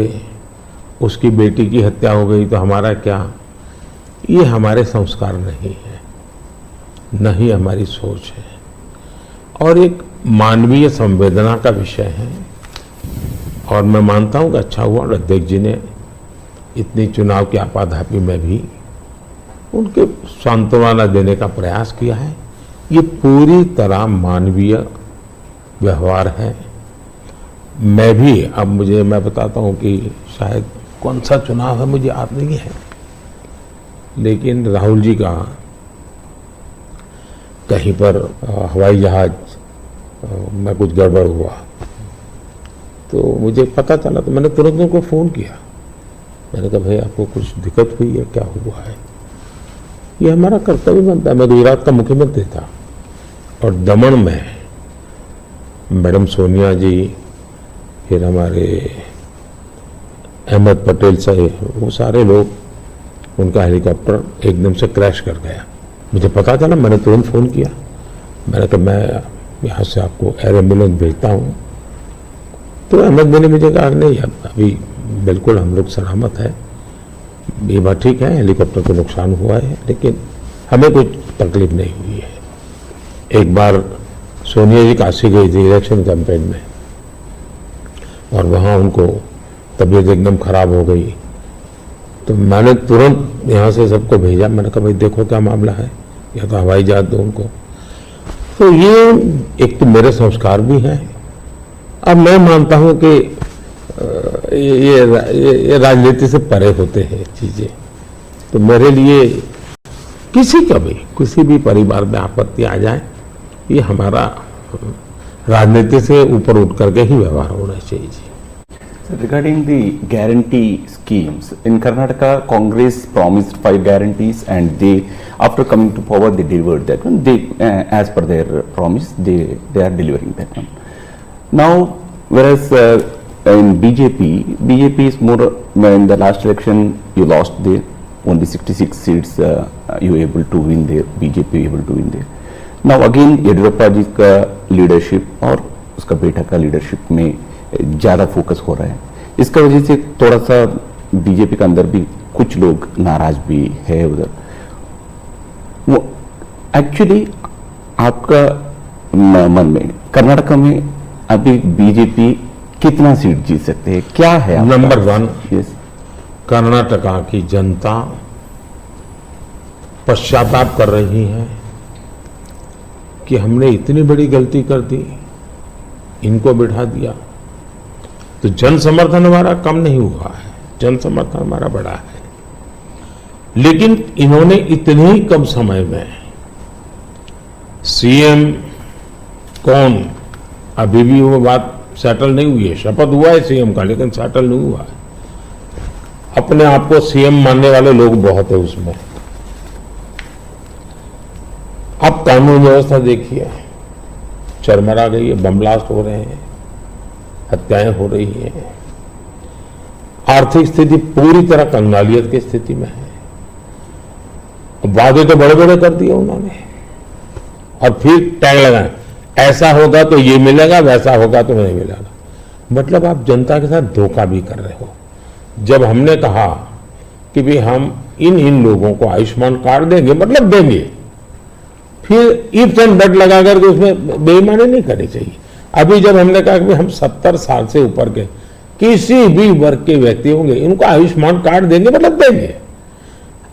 उसकी बेटी की हत्या हो गई तो हमारा क्या, ये हमारे संस्कार नहीं है, न ही हमारी सोच है, और एक मानवीय संवेदना का विषय है। और मैं मानता हूं कि अच्छा हुआ अध्यक्ष जी ने इतनी चुनाव की आपाधापी में भी उनके सांत्वना देने का प्रयास किया है। ये पूरी तरह मानवीय व्यवहार है। मैं भी अब मैं बताता हूं कि शायद कौन सा चुनाव है मुझे याद नहीं है, लेकिन राहुल जी का कहीं पर हवाई जहाज में कुछ गड़बड़ हुआ तो मुझे पता चला, तो मैंने तुरंत उनको फ़ोन किया। मैंने कहा भाई आपको कुछ दिक्कत हुई है, क्या हुआ है? ये हमारा कर्तव्य बनता है। मैं गुजरात का मुख्यमंत्री था और दमन में मैडम सोनिया जी, फिर हमारे अहमद पटेल साहब, वो सारे लोग, उनका हेलीकॉप्टर एकदम से क्रैश कर गया। मुझे पता चला, मैंने तुरंत फ़ोन किया। मैंने कहा मैं यहाँ से आपको एयर एम्बुलेंस भेजता हूँ। तो अहमद ने मुझे कहा नहीं अभी बिल्कुल हम लोग सलामत है, ये बात ठीक है, हेलीकॉप्टर को नुकसान हुआ है लेकिन हमें कुछ तकलीफ नहीं हुई है। एक बार सोनिया जी काशी गई थी इलेक्शन कैंपेन में और वहाँ उनको तबीयत एकदम खराब हो गई, तो मैंने तुरंत यहाँ से सबको भेजा। मैंने कहा भाई देखो क्या मामला है, या तो हवाई जहाज दो उनको। तो ये एक तो मेरे संस्कार भी हैं। अब मैं मानता हूँ कि ये राजनीति से परे होते हैं चीजें। तो मेरे लिए किसी भी परिवार में आपत्ति आ जाए, ये हमारा राजनीति से ऊपर उठ करके ही व्यवहार होना चाहिए। Regarding the guarantee schemes, in Karnataka, Congress promised 5 guarantees, and they, after coming to power, they delivered that one. They, as per their promise, they are delivering that one. Now, whereas in BJP is more. In the last election, you lost there. Only 66 seats you were able to win there. BJP able to win there. Now again, Yediyurappa जी का leadership और उसका बेटा का leadership में ज्यादा focus हो रहा है। इसका वजह से थोड़ा सा बीजेपी के अंदर भी कुछ लोग नाराज भी है उधर। वो एक्चुअली आपका मन में कर्नाटक में अभी बीजेपी कितना सीट जीत सकते हैं, क्या है? नंबर 1, कर्नाटका की जनता पश्चाताप कर रही है कि हमने इतनी बड़ी गलती कर दी, इनको बिठा दिया। तो जन समर्थन हमारा कम नहीं हुआ है, जन समर्थन हमारा बढ़ा है। लेकिन इन्होंने इतने ही कम समय में सीएम कौन, अभी भी वो बात सेटल नहीं हुई है। शपथ हुआ है सीएम का लेकिन सेटल नहीं हुआ है। अपने आप को सीएम मानने वाले लोग बहुत है उसमें। अब कानून व्यवस्था देखिए, चरमरा गई है, बम ब्लास्ट हो रहे हैं, हत्याएं हो रही हैं, आर्थिक स्थिति पूरी तरह कंगालियत की स्थिति में है। वादे तो बड़े बड़े कर दिए उन्होंने और फिर टैग लगाए, ऐसा होगा तो ये मिलेगा, वैसा होगा तो नहीं मिलेगा। मतलब आप जनता के साथ धोखा भी कर रहे हो। जब हमने कहा कि भाई हम इन लोगों को आयुष्मान कार्ड देंगे, मतलब देंगे, फिर इफ्स एंड बट लगा करके उसमें बेईमानी नहीं करनी चाहिए। अभी जब हमने कहा कि हम 70 साल से ऊपर के किसी भी वर्ग के व्यक्ति होंगे, इनको आयुष्मान कार्ड देंगे, मतलब देंगे।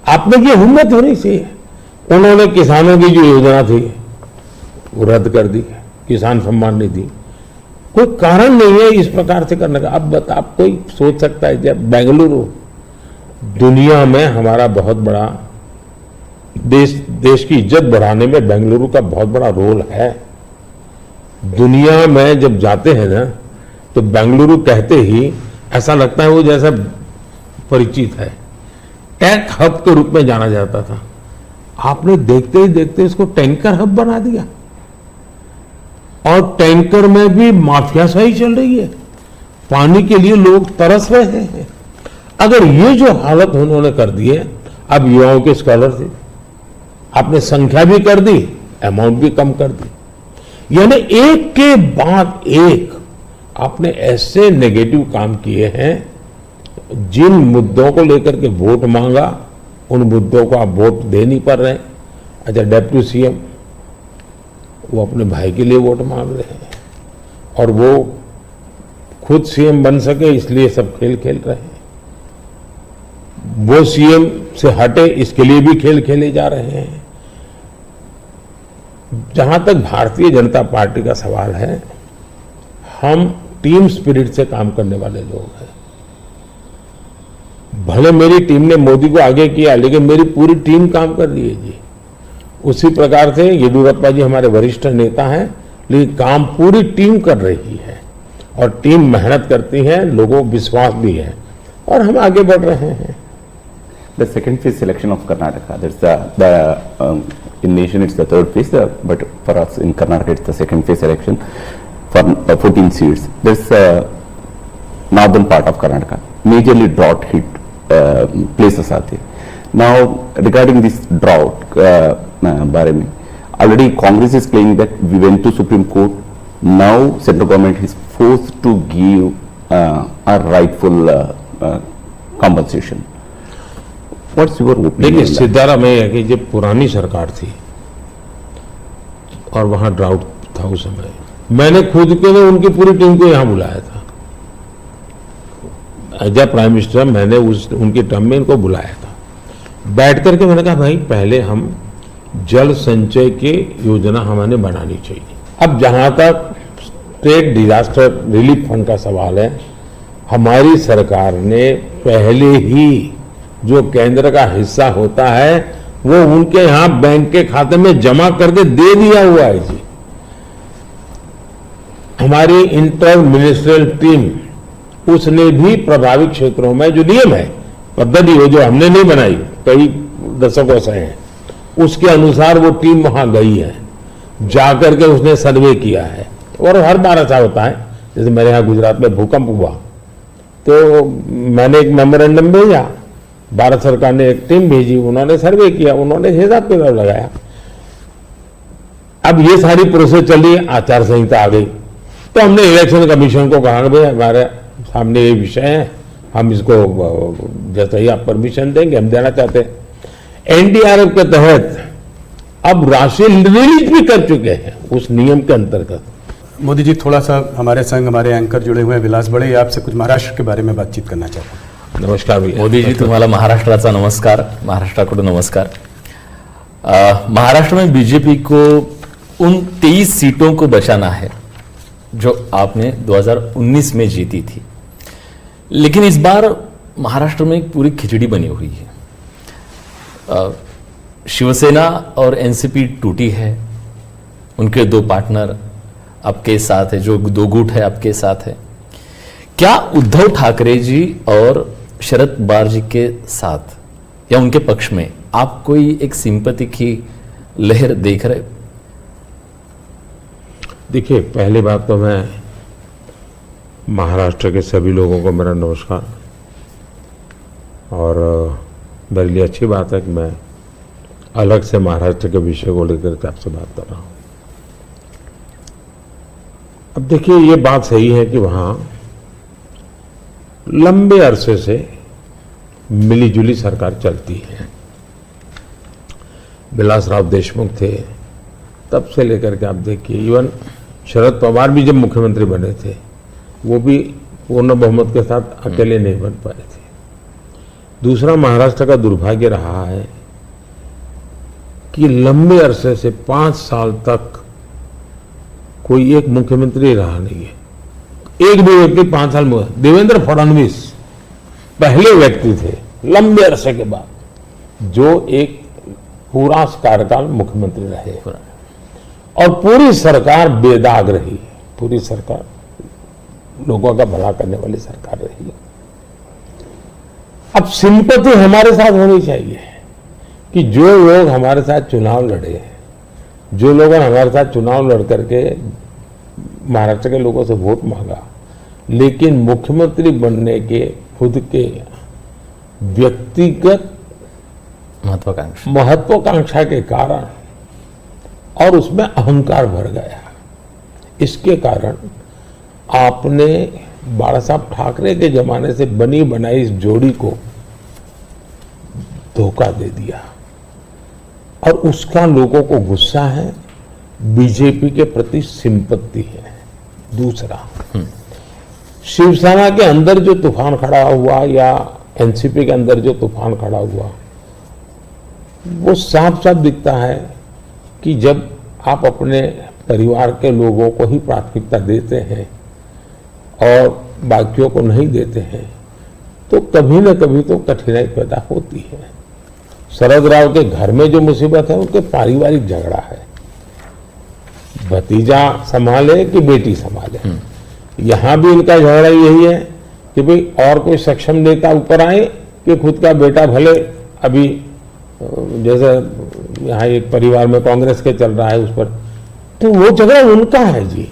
आप में ये हिम्मत होनी चाहिए। उन्होंने किसानों की जो योजना थी वो रद्द कर दी, किसान सम्मान निधि। कोई कारण नहीं है इस प्रकार से करने का। अब बता, आप कोई सोच सकता है जब बेंगलुरु दुनिया में हमारा बहुत बड़ा देश की इज्जत बढ़ाने में बेंगलुरु का बहुत बड़ा रोल है। दुनिया में जब जाते हैं ना तो बेंगलुरु कहते ही ऐसा लगता है वो जैसा परिचित है। टेक हब के रूप में जाना जाता था, आपने देखते ही देखते इसको टैंकर हब बना दिया और टैंकर में भी माफियाशाही चल रही है। पानी के लिए लोग तरस रहे हैं। अगर ये जो हालत उन्होंने कर दी है, अब युवाओं की स्कॉलरशिप आपने संख्या भी कर दी, अमाउंट भी कम कर दी, यानी एक के बाद एक आपने ऐसे नेगेटिव काम किए हैं। जिन मुद्दों को लेकर के वोट मांगा उन मुद्दों को आप वोट दे नहीं पा रहे हैं। अच्छा, डेप्यूटी सीएम वो अपने भाई के लिए वोट मांग रहे हैं और वो खुद सीएम बन सके इसलिए सब खेल खेल रहे हैं। वो सीएम से हटे इसके लिए भी खेल खेले जा रहे हैं। जहां तक भारतीय जनता पार्टी का सवाल है, हम टीम स्पिरिट से काम करने वाले लोग हैं। भले मेरी टीम ने मोदी को आगे किया, लेकिन मेरी पूरी टीम काम कर रही है जी। उसी प्रकार से येदियुरप्पा जी हमारे वरिष्ठ नेता हैं, लेकिन काम पूरी टीम कर रही है और टीम मेहनत करती है, लोगों को विश्वास भी है और हम आगे बढ़ रहे हैं। The second phase election of Karnataka, in nation it's the third phase, but for us in Karnataka it's the second phase election for 14 seats. There's northern part of Karnataka, majorly drought hit places are there. Now regarding this drought, बारे में already Congress is claiming that we went to Supreme Court. Now central government is forced to give a rightful compensation. What's your opinion? देखिए, on that? सिद्धारा में है कि जब पुरानी सरकार थी और वहां ड्राउट था उस समय, मैंने खुद के लिए उनकी पूरी टीम को यहां बुलाया था। एज ए प्राइम मिनिस्टर मैंने उनकी टर्म में इनको बुलाया था। बैठ करके मैंने कहा भाई पहले हम जल संचय की योजना हमें बनानी चाहिए। अब जहां तक स्टेट डिजास्टर रिलीफ फंड का सवाल है, हमारी सरकार ने पहले ही जो केंद्र का हिस्सा होता है वो उनके यहां बैंक के खाते में जमा करके दे दिया हुआ है जी। हमारी इंटर मिनिस्ट्रियल टीम उसने भी प्रभावित क्षेत्रों में जो नियम है, पद्धति हो जो हमने नहीं बनाई, कई दशकों से है, उसके अनुसार वो टीम वहां गई है, जाकर के उसने सर्वे किया है। और हर बार ऐसा होता है, जैसे मेरे यहाँ गुजरात में भूकंप हुआ तो मैंने एक मेमोरेंडम भेजा, भारत सरकार ने एक टीम भेजी, उन्होंने सर्वे किया, उन्होंने हिसाब किताब लगाया। अब ये सारी प्रोसेस चली, आचार संहिता आ गई, तो हमने इलेक्शन कमीशन को कहा कि भाई हमारे सामने ये विषय है, हम इसको जैसे ही आप परमिशन देंगे हम देना चाहते हैं। एनडीआरएफ के तहत अब राशि रिलीज भी कर चुके हैं उस नियम के अंतर्गत। मोदी जी, थोड़ा सा हमारे संग हमारे एंकर जुड़े हुए हैं विलास बड़े, आपसे कुछ महाराष्ट्र के बारे में बातचीत करना चाहता हूँ। नमस्कार भैया। मोदी जी, तुम्हाला महाराष्ट्राचा नमस्कार, महाराष्ट्राकडून नमस्कार। महाराष्ट्र में बीजेपी को उन 23 सीटों को बचाना है जो आपने 2019 में जीती थी, लेकिन इस बार महाराष्ट्र में एक पूरी खिचड़ी बनी हुई है। शिवसेना और एनसीपी टूटी है, उनके दो पार्टनर आपके साथ है, जो दो गुट है आपके साथ है। क्या उद्धव ठाकरे जी और शरद पवार जी के साथ या उनके पक्ष में आप कोई एक सिंपैथी की लहर देख रहे? देखिए, पहली बात तो मैं महाराष्ट्र के सभी लोगों को मेरा नमस्कार, और मेरे लिए अच्छी बात है कि मैं अलग से महाराष्ट्र के विषय को लेकर के आपसे बात कर रहा हूं। अब देखिए, ये बात सही है कि वहां लंबे अरसे से मिलीजुली सरकार चलती है। विलासराव देशमुख थे, तब से लेकर के आप देखिए, इवन शरद पवार भी जब मुख्यमंत्री बने थे वो भी पूर्ण बहुमत के साथ अकेले नहीं बन पाए थे। दूसरा, महाराष्ट्र का दुर्भाग्य रहा है कि लंबे अरसे से 5 साल तक कोई एक मुख्यमंत्री रहा नहीं है। एक भी व्यक्ति 5 साल में, देवेंद्र फडणवीस पहले व्यक्ति थे लंबे अरसे के बाद जो एक पूरा कार्यकाल मुख्यमंत्री रहे, और पूरी सरकार बेदाग रही, पूरी सरकार लोगों का भला करने वाली सरकार रही। अब सिंपैथी हमारे साथ होनी चाहिए कि जो लोग हमारे साथ चुनाव लड़े, जो लोगों ने हमारे साथ चुनाव लड़ करके महाराष्ट्र के लोगों से वोट मांगा, लेकिन मुख्यमंत्री बनने के खुद के व्यक्तिगत महत्वाकांक्षा के कारण और उसमें अहंकार भर गया, इसके कारण आपने बाला साहब ठाकरे के जमाने से बनी बनाई इस जोड़ी को धोखा दे दिया, और उसका लोगों को गुस्सा है, बीजेपी के प्रति सिंपत्ति है। दूसरा, शिवसेना के अंदर जो तूफान खड़ा हुआ या एनसीपी के अंदर जो तूफान खड़ा हुआ, वो साफ साफ दिखता है कि जब आप अपने परिवार के लोगों को ही प्राथमिकता देते हैं और बाकियों को नहीं देते हैं, तो कभी न कभी तो कठिनाई पैदा होती है। शरद राव के घर में जो मुसीबत है उनके पारिवारिक झगड़ा है, भतीजा संभाले कि बेटी संभाले। यहां भी इनका झगड़ा यही है कि भाई और कोई सक्षम नेता ऊपर आए कि खुद का बेटा भले अभी जैसे यहाँ एक परिवार में कांग्रेस के चल रहा है उस पर, तो वो झगड़ा उनका है जी।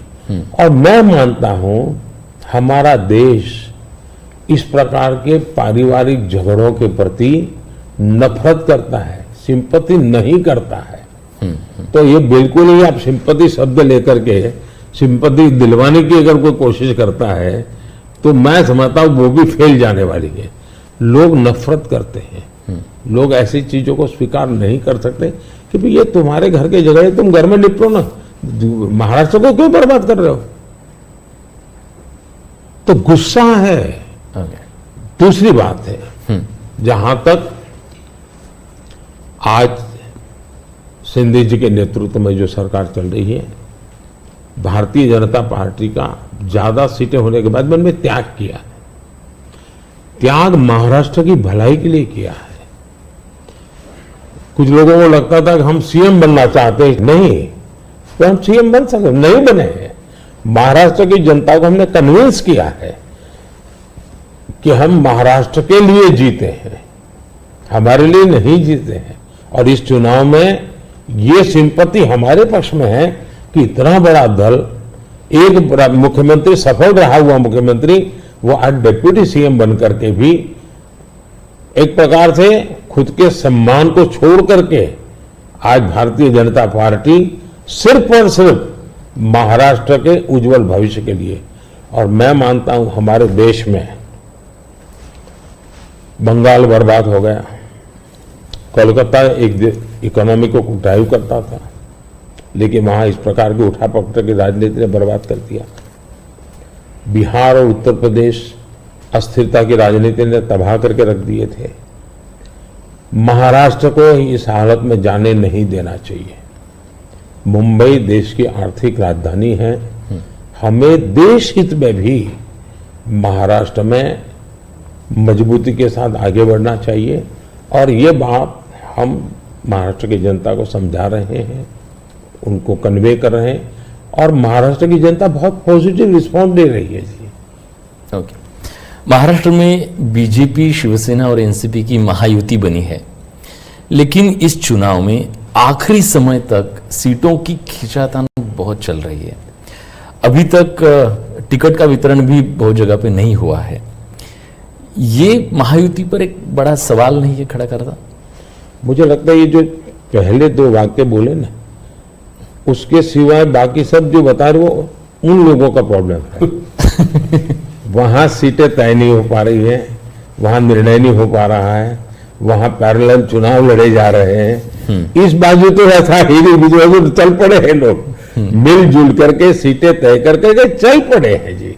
और मैं मानता हूं हमारा देश इस प्रकार के पारिवारिक झगड़ों के प्रति नफरत करता है, सिंपैथी नहीं करता है। तो ये बिल्कुल ही आप सिंपैथी शब्द लेकर के सिंपैथी दिलवाने की अगर कोई कोशिश करता है तो मैं समझता हूं वो भी फेल जाने वाली है। लोग नफरत करते हैं, लोग ऐसी चीजों को स्वीकार नहीं कर सकते कि भाई ये तुम्हारे घर के झगड़े, तुम घर में निपटो ना, महाराष्ट्र को क्यों बर्बाद कर रहे हो। तो गुस्सा है। दूसरी बात है, जहां तक आज सिंधे जी के नेतृत्व में जो सरकार चल रही है, भारतीय जनता पार्टी का ज्यादा सीटें होने के बाद मैंने त्याग किया। त्याग महाराष्ट्र की भलाई के लिए किया है। कुछ लोगों को लगता था कि हम सीएम बनना चाहते हैं, नहीं तो हम सीएम बन सकते, नहीं बने हैं। महाराष्ट्र की जनता को हमने कन्विंस किया है कि हम महाराष्ट्र के लिए जीते हैं, हमारे लिए नहीं जीते हैं। और इस चुनाव में ये सिंपैथी हमारे पक्ष में है कि इतना बड़ा दल, एक मुख्यमंत्री, सफल रहा हुआ मुख्यमंत्री, वो आज डिप्यूटी सीएम बनकर के भी एक प्रकार से खुद के सम्मान को छोड़ करके आज भारतीय जनता पार्टी सिर्फ और सिर्फ महाराष्ट्र के उज्जवल भविष्य के लिए। और मैं मानता हूं हमारे देश में बंगाल बर्बाद हो गया, कोलकाता एक इकोनॉमी को ड्राइव करता था, लेकिन वहां इस प्रकार की उठापटक की राजनीति ने बर्बाद कर दिया। बिहार और उत्तर प्रदेश अस्थिरता की राजनीति ने तबाह करके रख दिए थे। महाराष्ट्र को इस हालत में जाने नहीं देना चाहिए। मुंबई देश की आर्थिक राजधानी है, हमें देश हित में भी महाराष्ट्र में मजबूती के साथ आगे बढ़ना चाहिए। और ये बात हम महाराष्ट्र की जनता को समझा रहे हैं, उनको कन्वे कर रहे हैं, और महाराष्ट्र की जनता बहुत पॉजिटिव रिस्पॉन्स दे रही है जी। ओके। महाराष्ट्र में बीजेपी, शिवसेना और एनसीपी की महायुति बनी है, लेकिन इस चुनाव में आखिरी समय तक सीटों की खींचातान बहुत चल रही है। अभी तक टिकट का वितरण भी बहुत जगह पे नहीं हुआ है। ये महायुति पर एक बड़ा सवाल नहीं है खड़ा करता? मुझे लगता है ये जो पहले दो वाक्य बोले ना, उसके सिवाय बाकी सब जो बता रहे हो उन लोगों का प्रॉब्लम है। वहां सीटें तय नहीं हो पा रही है, वहां निर्णय नहीं हो पा रहा है, वहां पैरेलल चुनाव लड़े जा रहे हैं। इस बाजू तो ऐसा ही नहीं, चल पड़े हैं लोग, मिलजुल करके सीटें तय करके चल पड़े हैं जी,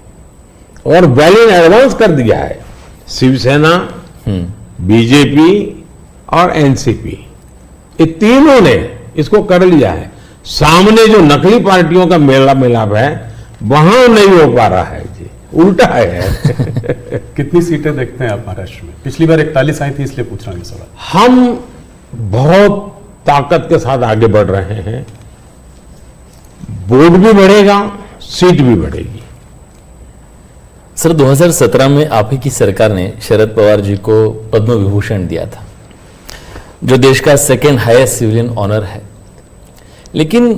और वेल इन एडवांस कर दिया है। शिवसेना, बीजेपी और एनसीपी, ये तीनों ने इसको कर लिया है। सामने जो नकली पार्टियों का मेला मिलाप है वहां नहीं हो पा रहा है जी, उल्टा है। कितनी सीटें देखते हैं आप महाराष्ट्र में? पिछली बार 41 आई थी, इसलिए पूछ रहा हूं ये सवाल। हम बहुत ताकत के साथ आगे बढ़ रहे हैं। वोट भी बढ़ेगा, सीट भी बढ़ेगी। सर, 2017 में आप ही की सरकार ने शरद पवार जी को पद्म विभूषण दिया था, जो देश का सेकेंड हाईएस्ट सिविलियन ऑनर है। लेकिन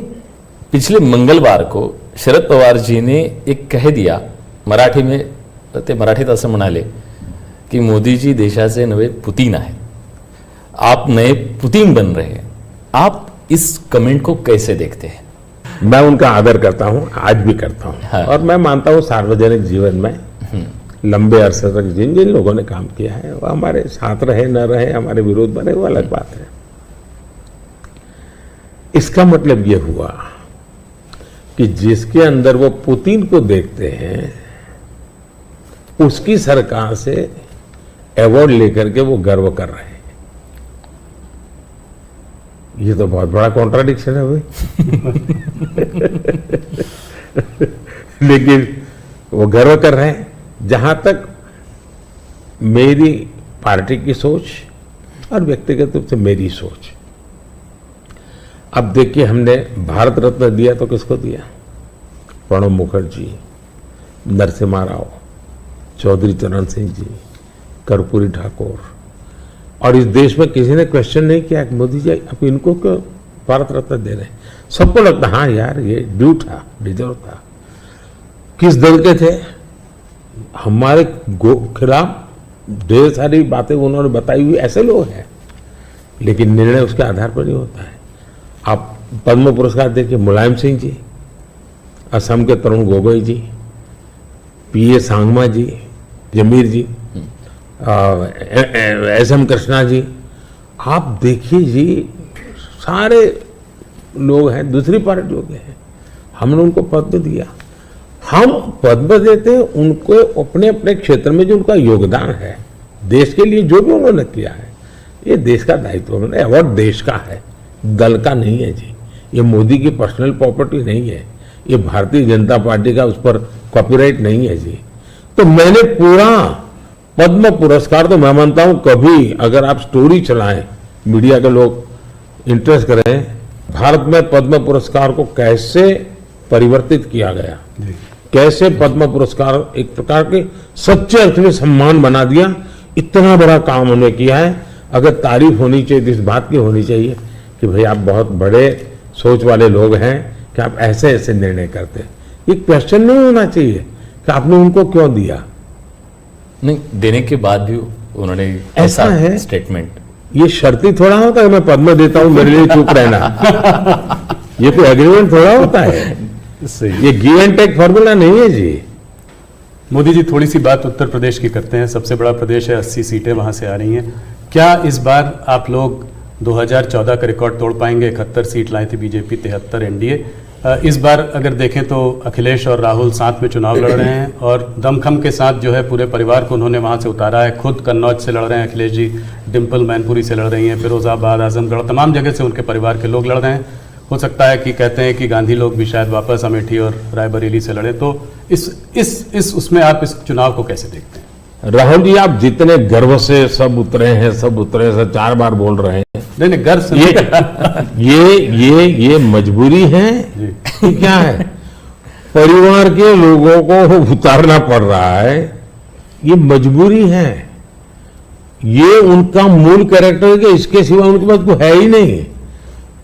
पिछले मंगलवार को शरद पवार जी ने एक कह दिया, मराठी में ते मराठीत असं म्हणाले की मोदी जी देशाचे नवे पुतीन आहेत, आप नए पुतीन बन रहे हैं। आप इस कमेंट को कैसे देखते हैं? मैं उनका आदर करता हूं, आज भी करता हूं। हाँ। और मैं मानता हूं सार्वजनिक जीवन में लंबे अरसे तक जिन जिन लोगों ने काम किया है वो हमारे साथ रहे न रहे, हमारे विरोध में रहे, वो अलग बात है। इसका मतलब ये हुआ कि जिसके अंदर वो पुतिन को देखते हैं उसकी सरकार से अवार्ड लेकर के वो गर्व कर रहे हैं। ये तो बहुत बड़ा कॉन्ट्राडिक्शन है भाई। लेकिन वो गर्व कर रहे हैं। जहां तक मेरी पार्टी की सोच और व्यक्तिगत रूप से मेरी सोच। अब देखिए, हमने भारत रत्न दिया तो किसको दिया? प्रणब मुखर्जी, नरसिम्हा राव, चौधरी चरण सिंह जी, कर्पूरी ठाकुर, और इस देश में किसी ने क्वेश्चन नहीं किया कि मोदी जी अब इनको क्यों भारत रत्न दे रहे हैं। सबको लगता हाँ यार ये ड्यू था, डिजर्व था। किस दल के थे? हमारे खिलाफ ढेर सारी बातें उन्होंने बताई हुई ऐसे लोग हैं, लेकिन निर्णय उसके आधार पर नहीं होता है। आप पद्म पुरस्कार देखिए, मुलायम सिंह जी, असम के तरुण गोगोई जी, पीए सांगमा जी, जमीर जी, एसएम कृष्णा जी, आप देखिए जी, सारे लोग हैं दूसरी पार्टियों के हैं, हमने उनको पद्म दिया। हम पद्म देते हैं उनको अपने अपने क्षेत्र में जो उनका योगदान है, देश के लिए जो भी उन्होंने किया है, ये देश का दायित्व है। अवार्ड देश का है, दल का नहीं है जी। ये मोदी की पर्सनल प्रॉपर्टी नहीं है, ये भारतीय जनता पार्टी का उस पर कॉपीराइट नहीं है जी। तो मैंने पूरा पद्म पुरस्कार, तो मैं मानता हूं कभी अगर आप स्टोरी चलाएं, मीडिया के लोग इंटरेस्ट करें, भारत में पद्म पुरस्कार को कैसे परिवर्तित किया गया, कैसे पद्म पुरस्कार एक प्रकार के सच्चे अर्थ में सम्मान बना दिया, इतना बड़ा काम उन्होंने किया है। अगर तारीफ होनी चाहिए तो इस बात की होनी चाहिए कि भाई आप बहुत बड़े सोच वाले लोग हैं कि आप ऐसे ऐसे निर्णय करते हैं। ये क्वेश्चन नहीं होना चाहिए कि आपने उनको क्यों दिया। नहीं, देने के बाद भी उन्होंने ऐसा है स्टेटमेंट, ये शर्ती थोड़ा होता है मैं पद्म देता हूं मेरे लिए चुप रहना। ये कोई एग्रीमेंट थोड़ा होता है, सही। ये गिव एंड टेक फॉर्मूला नहीं है जी। मोदी जी, थोड़ी सी बात उत्तर प्रदेश की करते हैं। सबसे बड़ा प्रदेश है, 80 सीटें वहां से आ रही हैं। क्या इस बार आप लोग 2014 का रिकॉर्ड तोड़ पाएंगे? 71 सीट लाई थी बीजेपी, 73 एनडीए। इस बार अगर देखें तो अखिलेश और राहुल साथ में चुनाव लड़ रहे हैं और दमखम के साथ जो है पूरे परिवार को उन्होंने वहां से उतारा है। खुद कन्नौज से लड़ रहे हैं अखिलेश जी, डिम्पल मैनपुरी से लड़ रही हैं, फिरोजाबाद, आजमगढ़, तमाम जगह से उनके परिवार के लोग लड़ रहे हैं। हो सकता है कि कहते हैं कि गांधी लोग भी शायद वापस अमेठी और रायबरेली से लड़े। तो इस उसमें आप इस चुनाव को कैसे देखते हैं? राहुल जी, आप जितने गर्व से सब उतरे हैं, सब 4 बार बोल रहे हैं। नहीं, गर्व से ये मजबूरी है कि क्या है? परिवार के लोगों को उतारना पड़ रहा है, ये मजबूरी है। ये उनका मूल कैरेक्टर के इसके सिवा उनके पास कोई है ही नहीं।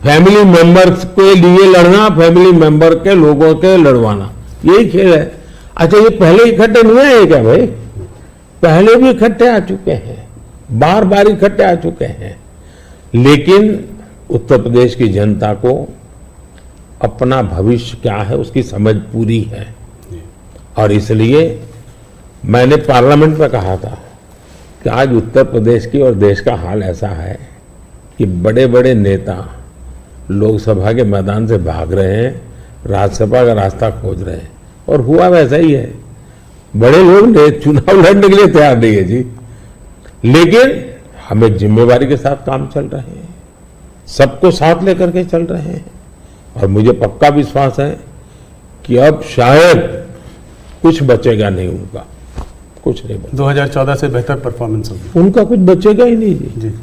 फैमिली मेंबर्स के लिए लड़ना, फैमिली मेंबर के लोगों के लड़वाना, यही खेल है। अच्छा, ये पहले इकट्ठे नहीं आए क्या भाई? पहले भी इकट्ठे आ चुके हैं, बार बार इकट्ठे आ चुके हैं। लेकिन उत्तर प्रदेश की जनता को अपना भविष्य क्या है उसकी समझ पूरी है, और इसलिए मैंने पार्लियामेंट में कहा था कि आज उत्तर प्रदेश की और देश का हाल ऐसा है कि बड़े बड़े नेता लोकसभा के मैदान से भाग रहे हैं, राज्यसभा का रास्ता खोज रहे हैं, और हुआ वैसा ही है। बड़े लोग चुनाव लड़ने के लिए तैयार नहीं है जी, लेकिन हमें जिम्मेवारी के साथ काम चल रहे हैं, सबको साथ लेकर के चल रहे हैं, और मुझे पक्का विश्वास है कि अब शायद कुछ बचेगा नहीं उनका, कुछ नहीं बचेगा। 2014 से बेहतर परफॉर्मेंस होगी, उनका कुछ बचेगा ही नहीं जी। जी।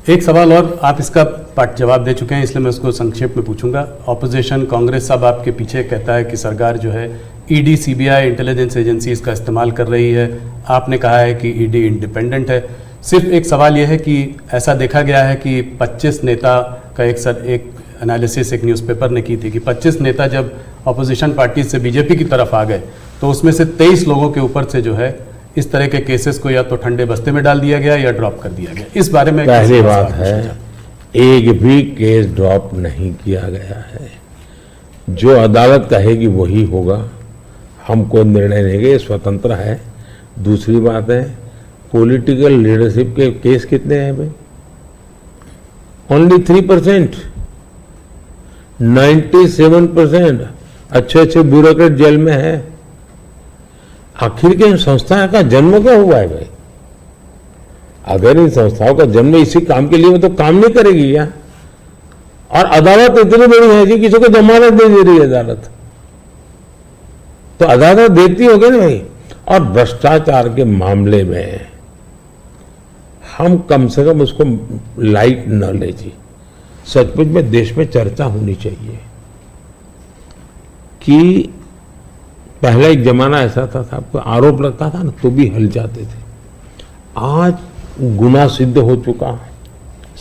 एक सवाल और, आप इसका पाठ जवाब दे चुके हैं इसलिए मैं उसको संक्षेप में पूछूंगा। ऑपोजिशन कांग्रेस सब आपके पीछे कहता है कि सरकार जो है ईडी, सीबीआई, इंटेलिजेंस एजेंसीज का इस्तेमाल कर रही है। आपने कहा है कि ईडी इंडिपेंडेंट है। सिर्फ एक सवाल यह है कि ऐसा देखा गया है कि 25 नेता का एक एनालिसिस एक न्यूज़पेपर ने की थी कि 25 नेता जब ऑपोजिशन पार्टी से बीजेपी की तरफ आ गए तो उसमें से 23 लोगों के ऊपर से जो है इस तरह के केसेस को या तो ठंडे बस्ते में डाल दिया गया या ड्रॉप कर दिया गया। इस बारे में पहली बात है, एक भी केस ड्रॉप नहीं किया गया है। जो अदालत कहेगी वही होगा, हम कोई निर्णय लेंगे, ये स्वतंत्र है। दूसरी बात है, पॉलिटिकल लीडरशिप के केस कितने हैं भाई? ओनली 3%, 97% अच्छे ब्यूरोक्रेट जेल में है। आखिर के इन संस्था का जन्म क्या हुआ है भाई? अगर इन संस्थाओं का जन्म इसी काम के लिए तो काम नहीं करेगी क्या? और अदालत इतनी बड़ी है जी, किसी को जमानत नहीं दे रही है अदालत, तो अदालत देती होगी ना भाई। और भ्रष्टाचार के मामले में हम कम से कम उसको लाइट न ले जी। सचमुच में देश में चर्चा होनी चाहिए कि पहला एक जमाना ऐसा था आपको आरोप लगता था ना तो भी हल जाते थे। आज गुनाह सिद्ध हो चुका,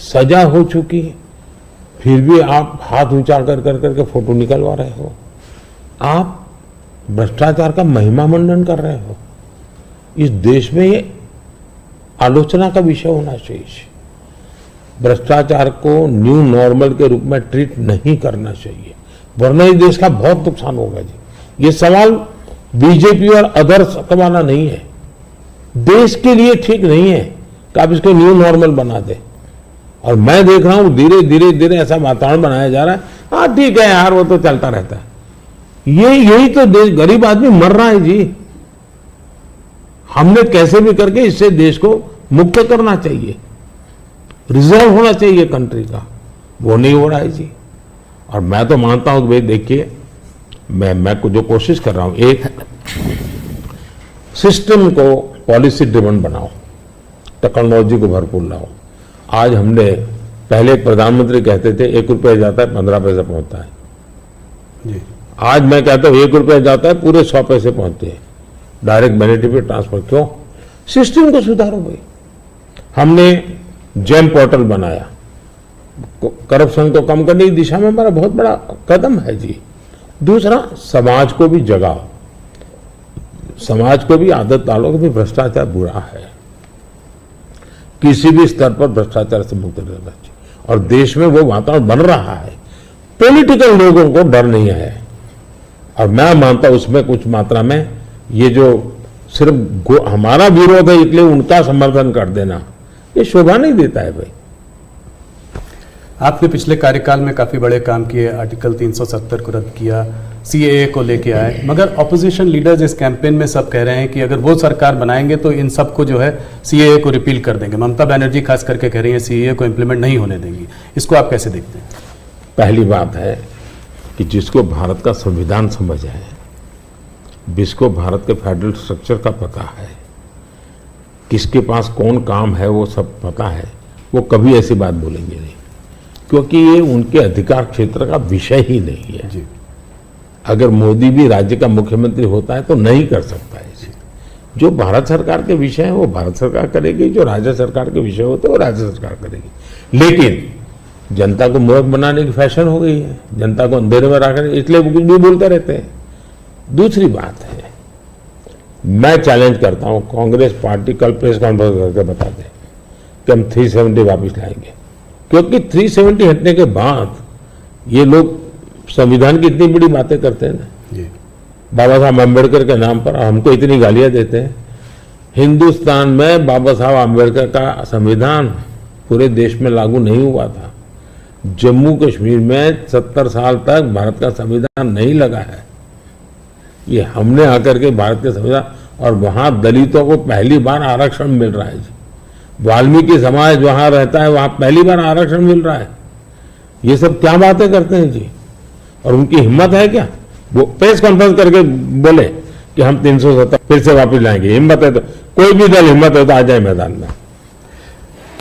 सजा हो चुकी, फिर भी आप हाथ ऊंचा कर करके फोटो निकलवा रहे हो, आप भ्रष्टाचार का महिमा मंडन कर रहे हो। इस देश में ये आलोचना का विषय होना चाहिए। भ्रष्टाचार को न्यू नॉर्मल के रूप में ट्रीट नहीं करना चाहिए, वरना इस देश का बहुत नुकसान होगा जी। ये सवाल बीजेपी और अदर्स का वाला नहीं है, देश के लिए ठीक नहीं है कि आप इसको न्यू नॉर्मल बना दे। और मैं देख रहा हूं धीरे धीरे धीरे ऐसा वातावरण बनाया जा रहा है, हाँ ठीक है यार वो तो चलता रहता है। यही तो देश, गरीब आदमी मर रहा है जी। हमने कैसे भी करके इससे देश को मुक्त करना चाहिए, रिजर्व होना चाहिए कंट्री का, वो नहीं हो रहा है जी। और मैं तो मानता हूं कि भाई देखिए मैं जो कोशिश कर रहा हूं, एक सिस्टम को पॉलिसी ड्रिवन बनाओ, टेक्नोलॉजी को भरपूर लाओ। आज हमने पहले प्रधानमंत्री कहते थे 1 रुपया जाता है 15 पैसे पहुंचता है जी। आज मैं कहता हूं 1 रुपया जाता है पूरे 100 पैसे पहुंचते हैं, डायरेक्ट बेनिफिट ट्रांसफर। क्यों? सिस्टम को सुधारो भाई। हमने जेम पोर्टल बनाया, करप्शन को कम करने की दिशा में हमारा बहुत बड़ा कदम है जी। दूसरा, समाज को भी जगाओ, समाज को भी आदत डालो कि भाई भ्रष्टाचार बुरा है, किसी भी स्तर पर भ्रष्टाचार से मुक्त रहना चाहिए। और देश में वो वातावरण बन रहा है, पॉलिटिकल लोगों को डर नहीं है। और मैं मानता हूं उसमें कुछ मात्रा में ये जो सिर्फ हमारा विरोध है इसलिए उनका समर्थन कर देना, ये शोभा नहीं देता है भाई। आपने पिछले कार्यकाल में काफी बड़े काम किए, आर्टिकल 370 को रद्द किया, सीएए को लेके आए, मगर ऑपोजिशन लीडर्स इस कैंपेन में सब कह रहे हैं कि अगर वो सरकार बनाएंगे तो इन सबको जो है सीएए को रिपील कर देंगे। ममता बनर्जी खास करके कह रही है सीएए को इम्प्लीमेंट नहीं होने देंगी। इसको आप कैसे देखते हैं? पहली बात है कि जिसको भारत का संविधान समझ है, जिसको भारत के फेडरल स्ट्रक्चर का पता है, किसके पास कौन काम है वो सब पता है, वो कभी ऐसी बात बोलेंगे नहीं, क्योंकि ये उनके अधिकार क्षेत्र का विषय ही नहीं है जी। अगर मोदी भी राज्य का मुख्यमंत्री होता है तो नहीं कर सकता है जी। जो भारत सरकार के विषय है वो भारत सरकार करेगी, जो राज्य सरकार के विषय होते हैं वो राज्य सरकार करेगी। लेकिन जनता को मूर्ख बनाने की फैशन हो गई है, जनता को अंधेरे में रखने, इसलिए वो कुछ भी बोलते रहते हैं। दूसरी बात है, मैं चैलेंज करता हूं कांग्रेस पार्टी कल प्रेस कॉन्फ्रेंस करके बता दे कि हम 370 वापिस लाएंगे, क्योंकि 370 हटने के बाद ये लोग संविधान की इतनी बड़ी बातें करते हैं ना जी। बाबा साहब अम्बेडकर के नाम पर, हमको इतनी गालियां देते हैं। हिंदुस्तान में बाबा साहब अम्बेडकर का संविधान पूरे देश में लागू नहीं हुआ था। जम्मू कश्मीर में 70 साल तक भारत का संविधान नहीं लगा है। ये हमने आकर के भारत के संविधान, और वहां दलितों को पहली बार आरक्षण मिल रहा है जी। वाल्मीकि समाज वहां रहता है, वहां पहली बार आरक्षण मिल रहा है। ये सब क्या बातें करते हैं जी। और उनकी हिम्मत है क्या वो प्रेस कॉन्फ्रेंस करके बोले कि हम 370 फिर से वापस लाएंगे? हिम्मत है तो कोई भी दल हिम्मत है तो आ जाए मैदान में।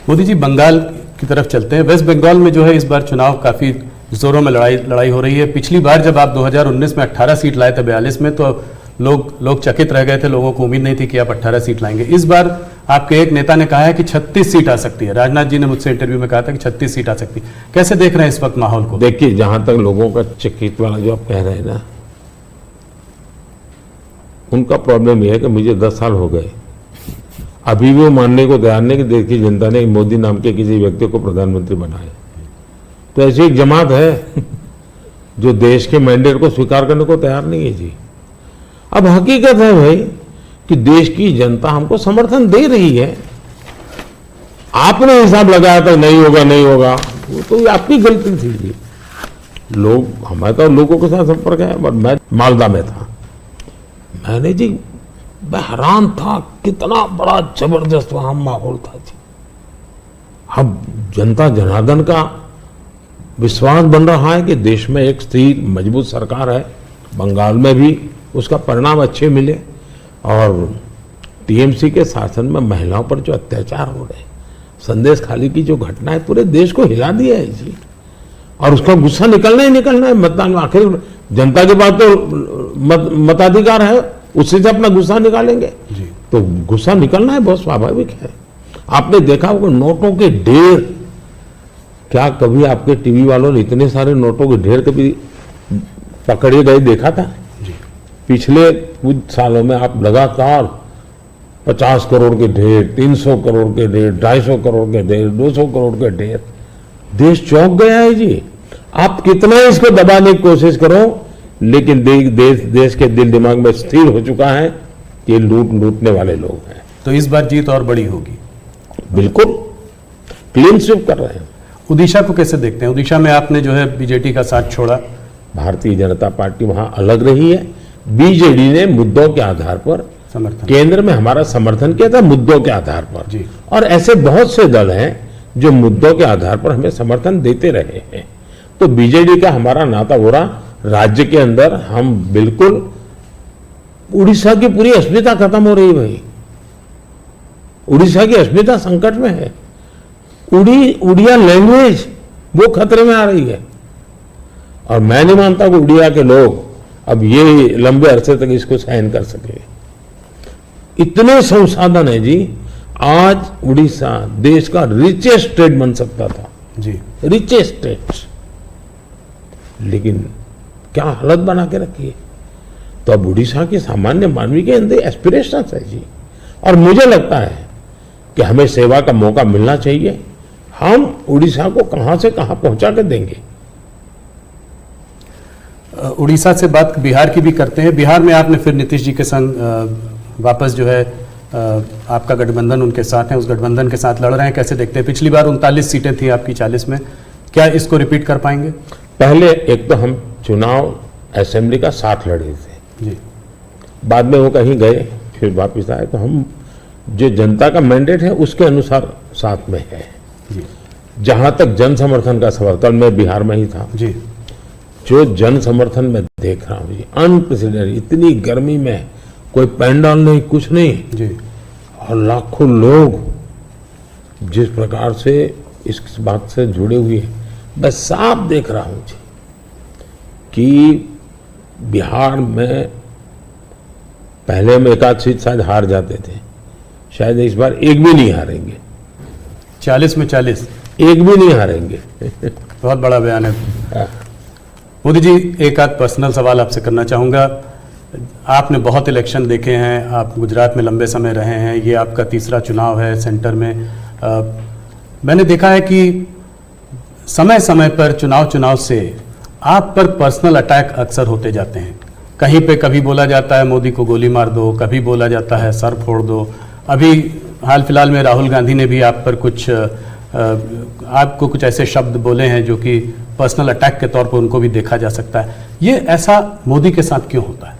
मोदी जी, बंगाल की तरफ चलते हैं। वेस्ट बंगाल में जो है इस बार चुनाव काफी जोरों में लड़ाई हो रही है। पिछली बार जब आप 2019 में 18 सीट लाए थे 42 में, तो लोग चकित रह गए थे, लोगों को उम्मीद नहीं थी कि आप 18 सीट लाएंगे। इस बार आपके एक नेता ने कहा है कि 36 सीट आ सकती है। राजनाथ जी ने मुझसे इंटरव्यू में कहा था कि 36 सीट आ सकती है। कैसे देख रहे हैं इस वक्त माहौल को? देखिए, जहां तक लोगों का चकित वाला जो आप कह रहे हैं ना, उनका प्रॉब्लम यह है कि मुझे 10 साल हो गए, अभी भी वो मानने को तैयार नहीं कि देखिए जनता ने मोदी नाम के किसी व्यक्ति को प्रधानमंत्री बनाया। तो ऐसी एक जमात है जो देश के मैंडेट को स्वीकार करने को तैयार नहीं है जी। अब हकीकत है भाई कि देश की जनता हमको समर्थन दे रही है। आपने हिसाब लगाया था नहीं होगा, वो तो आपकी गलती थी जी। लोग, हमारे तो लोगों के साथ संपर्क है, बट मैं मालदा में था, मैंने जी मैं हैरान था कितना बड़ा जबरदस्त वहां माहौल था जी। अब जनता जनार्दन का विश्वास बन रहा है कि देश में एक स्थिर मजबूत सरकार है। बंगाल में भी उसका परिणाम अच्छे मिले। और टीएमसी के शासन में महिलाओं पर जो अत्याचार हो रहे, संदेश खाली की जो घटना है पूरे देश को हिला दिया है जी। और उसका गुस्सा निकलना ही निकलना है। मतदान आखिर जनता के पास तो मताधिकार है, उससे से अपना गुस्सा निकालेंगे जी। तो गुस्सा निकलना है, बहुत स्वाभाविक है। आपने देखा होगा नोटों के ढेर, क्या कभी आपके टीवी वालों ने इतने सारे नोटों के ढेर कभी पकड़े गए देखा था? जी। पिछले कुछ सालों में आप लगातार 50 करोड़ के ढेर, 300 करोड़ के ढेर, 250 करोड़ के ढेर, 200 करोड़ के ढेर, देश चौंक गया है जी। आप कितना इसको दबाने की कोशिश करो, लेकिन देश के दिल दिमाग में स्थिर हो चुका है कि लूटने वाले लोग हैं। तो इस बार जीत और बड़ी होगी। बिल्कुल क्लीन स्वीप कर रहे हैं। उड़ीसा को कैसे देखते हैं? उड़ीसा में आपने जो है बीजेडी का साथ छोड़ा। भारतीय जनता पार्टी वहां अलग रही है। बीजेडी ने मुद्दों के आधार पर समर्थन केंद्र में हमारा समर्थन किया था, मुद्दों के आधार पर जी। और ऐसे बहुत से दल हैं जो मुद्दों के आधार पर हमें समर्थन देते रहे हैं। तो बीजेडी का हमारा नाता हो रहा, राज्य के अंदर हम बिल्कुल, उड़ीसा की पूरी अस्मिता खत्म हो रही भाई। उड़ीसा की अस्मिता संकट में है। उड़िया लैंग्वेज वो खतरे में आ रही है। और मैं नहीं मानता कि उड़िया के लोग अब ये लंबे अरसे तक इसको सहन कर सके। इतने संसाधन है जी। आज उड़ीसा देश का रिचेस्ट स्टेट बन सकता था जी। रिचेस्ट स्टेट, लेकिन क्या हालत बना के रखी है। तो अब उड़ीसा के सामान्य मानवी के अंदर एस्पिरेशन है जी। और मुझे लगता है कि हमें सेवा का मौका मिलना चाहिए। हम उड़ीसा को कहां से कहां पहुंचा के देंगे। उड़ीसा से बात बिहार की भी करते हैं। बिहार में आपने फिर नीतीश जी के संग वापस जो है आपका गठबंधन उनके साथ है, उस गठबंधन के साथ लड़ रहे हैं। कैसे देखते हैं? पिछली बार 39 सीटें थी आपकी 40 में, क्या इसको रिपीट कर पाएंगे? पहले एक तो हम चुनाव असेंबली का साथ लड़े थे जी। बाद में वो कहीं गए, फिर वापस आए। तो हम जो जनता का मैंडेट है उसके अनुसार साथ में है जी। जहां तक जन समर्थन का सवाल, कल मैं बिहार में ही था जी। जो जन समर्थन में देख रहा हूं जी, अनप्रेसिडेंटेड, इतनी गर्मी में कोई पैंडल नहीं, कुछ नहीं जी। और लाखों लोग जिस प्रकार से इस बात से जुड़े हुए हैं, मैं साफ देख रहा हूं जी कि बिहार में पहले हम एक आध सीट शायद हार जाते थे, शायद इस बार एक भी नहीं हारेंगे। 40 में 40 एक भी नहीं हारेंगे। बहुत बड़ा बयान है। मोदी जी, एक आध पर्सनल सवाल आपसे करना चाहूँगा। आपने बहुत इलेक्शन देखे हैं, आप गुजरात में लंबे समय रहे हैं, ये आपका तीसरा चुनाव है सेंटर में। मैंने देखा है कि समय समय पर चुनाव से आप पर पर्सनल अटैक अक्सर होते जाते हैं। कहीं पे कभी बोला जाता है मोदी को गोली मार दो, कभी बोला जाता है सर फोड़ दो। अभी हाल फिलहाल में राहुल गांधी ने भी आप पर आपको कुछ ऐसे शब्द बोले हैं जो कि पर्सनल अटैक के तौर पर उनको भी देखा जा सकता है। ये ऐसा मोदी के साथ क्यों होता है?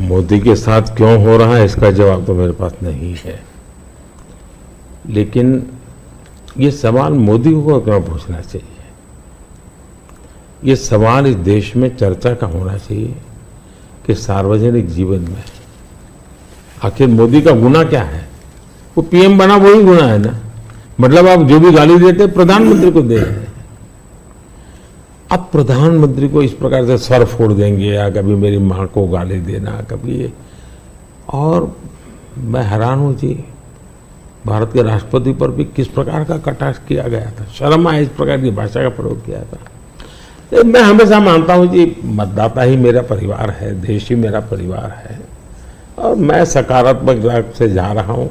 मोदी के साथ क्यों हो रहा है इसका जवाब तो मेरे पास नहीं है, लेकिन ये सवाल मोदी को क्यों पूछना चाहिए? ये सवाल इस देश में चर्चा का होना चाहिए कि सार्वजनिक जीवन में आखिर मोदी का गुना क्या है? वो पीएम बना वही गुना है ना। मतलब आप जो भी गाली देते प्रधानमंत्री को दे रहे हैं। अब प्रधानमंत्री को इस प्रकार से सर फोड़ देंगे या कभी मेरी मां को गाली देना, कभी ये। और मैं हैरान हूं जी, भारत के राष्ट्रपति पर भी किस प्रकार का कटाक्ष किया गया था। शर्म आए इस प्रकार की भाषा का प्रयोग किया था। मैं हमेशा मानता हूं जी, मतदाता ही मेरा परिवार है, देश ही मेरा परिवार है और मैं सकारात्मक राह से जा रहा हूं।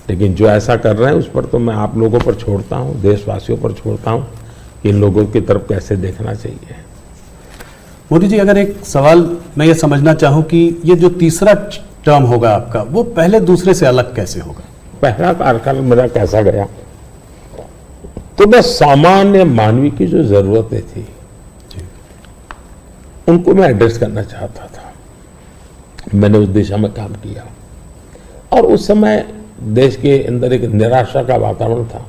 लेकिन जो ऐसा कर रहे हैं उस पर तो मैं आप लोगों पर छोड़ता हूं, देशवासियों पर छोड़ता हूं कि इन लोगों की तरफ कैसे देखना चाहिए। मोदी जी, अगर एक सवाल मैं ये समझना चाहूं कि ये जो तीसरा टर्म होगा आपका, वो पहले दूसरे से अलग कैसे होगा? पहला कार्यकाल मेरा कैसा गया, तो बस सामान्य मानवी की जो जरूरतें थी उनको मैं एड्रेस करना चाहता था। मैंने उस दिशा में काम किया और उस समय देश के अंदर एक निराशा का वातावरण था,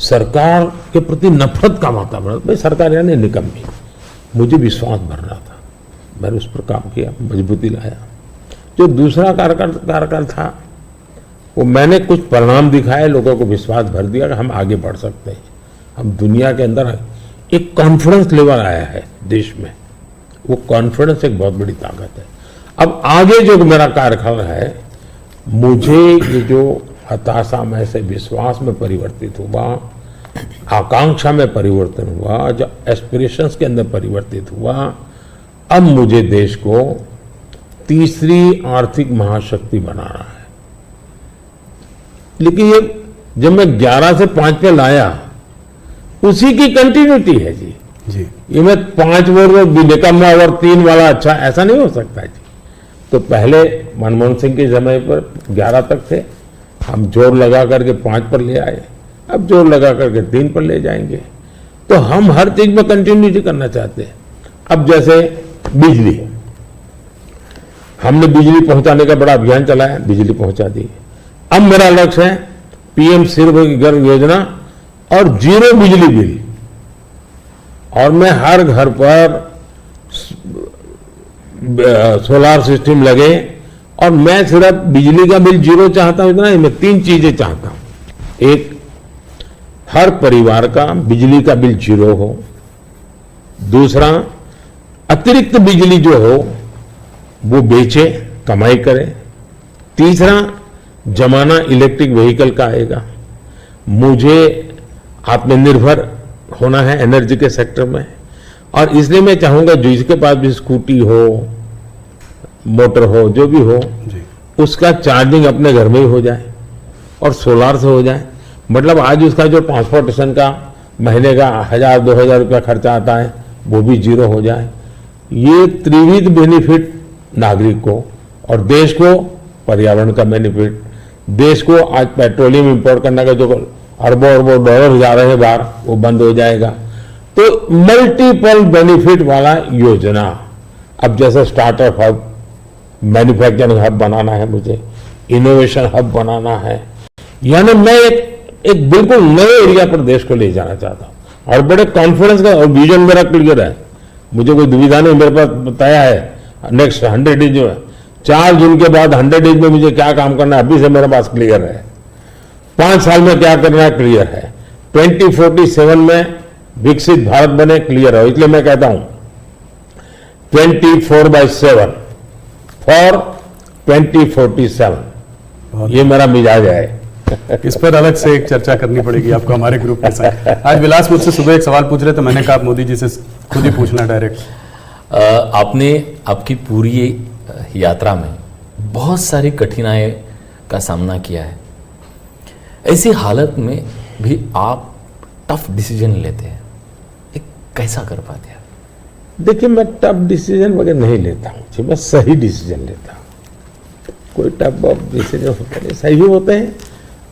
सरकार के प्रति नफरत का वातावरण। भाई सरकार यानी निकम्मी, मुझे विश्वास भर रहा था। मैंने उस पर काम किया, मजबूती लाया। जो दूसरा कार्यकाल था वो मैंने कुछ परिणाम दिखाए, लोगों को विश्वास भर दिया कि हम आगे बढ़ सकते हैं। हम दुनिया के अंदर एक कॉन्फिडेंस लेवल आया है देश में, वो कॉन्फिडेंस एक बहुत बड़ी ताकत है। अब आगे जो मेरा कार्यकाल है, मुझे ये जो हताशा में से विश्वास में परिवर्तित हुआ, आकांक्षा में परिवर्तन हुआ, जो एस्पिरेशंस के अंदर परिवर्तित हुआ, अब मुझे देश को तीसरी आर्थिक महाशक्ति बनाना है। लेकिन ये जब मैं 11 से 5 पे लाया, उसी की कंटिन्यूटी है जी। जी ये मैं 5 वोट भी निकम्मा और 3 वाला अच्छा, ऐसा नहीं हो सकता जी। तो पहले मनमोहन सिंह के समय पर 11 तक थे, हम जोर लगा करके 5 पर ले आए, अब जोर लगा करके 3 पर ले जाएंगे। तो हम हर चीज में कंटिन्यूटी करना चाहते हैं। अब जैसे बिजली, हमने बिजली पहुंचाने का बड़ा अभियान चलाया, बिजली पहुंचा दी। अब मेरा लक्ष्य है पीएम सूर्यघर योजना और 0 बिजली बिल, और मैं हर घर पर सोलार सिस्टम लगे, और मैं सिर्फ बिजली का बिल 0 चाहता हूं, इतना मैं 3 चीजें चाहता हूं। एक, हर परिवार का बिजली का बिल 0 हो। दूसरा, अतिरिक्त बिजली जो हो वो बेचे, कमाई करे। तीसरा, जमाना इलेक्ट्रिक व्हीकल का आएगा। मुझे आत्मनिर्भर होना है एनर्जी के सेक्टर में, और इसलिए मैं चाहूंगा जिसके पास भी स्कूटी हो, मोटर हो, जो भी हो, उसका चार्जिंग अपने घर में ही हो जाए और सोलार से हो जाए। मतलब आज उसका जो ट्रांसपोर्टेशन का महीने का 1000-2000 रुपया खर्चा आता है, वो भी 0 हो जाए। ये त्रिविध बेनिफिट नागरिक को और देश को, पर्यावरण का बेनिफिट, देश को आज पेट्रोलियम इंपोर्ट करने का जो अरबों अरबों डॉलर जा रहे हैं बाहर, वो बंद हो जाएगा। तो मल्टीपल बेनिफिट वाला योजना। अब जैसे स्टार्टअप हब, मैन्युफैक्चरिंग हब बनाना है, मुझे इनोवेशन हब बनाना है, यानी मैं एक बिल्कुल नए एरिया पर देश को ले जाना चाहता हूं, और बड़े कॉन्फिडेंस का, और विजन मेरा क्लियर है, मुझे कोई दुविधा नहीं। मेरे पास बताया है नेक्स्ट 100 डेज में, 4 जून के बाद 100 डेज में मुझे क्या काम करना है, अभी से मेरे पास क्लियर है। 5 साल में क्या करना है, क्लियर है। 2047 में विकसित भारत बने, क्लियर है। इसलिए मैं कहता हूं 24/7 फॉर 2047, ये मेरा मिजाज है। इस पर अलग से एक चर्चा करनी पड़ेगी आपको हमारे ग्रुप के साथ। आज विलास मुझसे सुबह एक सवाल पूछ रहे थे, मैंने कहा आप मोदी जी से खुद ही पूछना डायरेक्ट। आपने आपकी पूरी यात्रा में बहुत सारी कठिनाई का सामना किया है। ऐसी हालत में भी आप टफ डिसीजन लेते हैं, ये कैसा कर पाते हैं? देखिए, मैं टफ डिसीजन वगैरह नहीं लेता हूँ, मैं सही डिसीजन लेता हूँ। कोई टफ डिसीजन होता नहीं, सही होते हैं।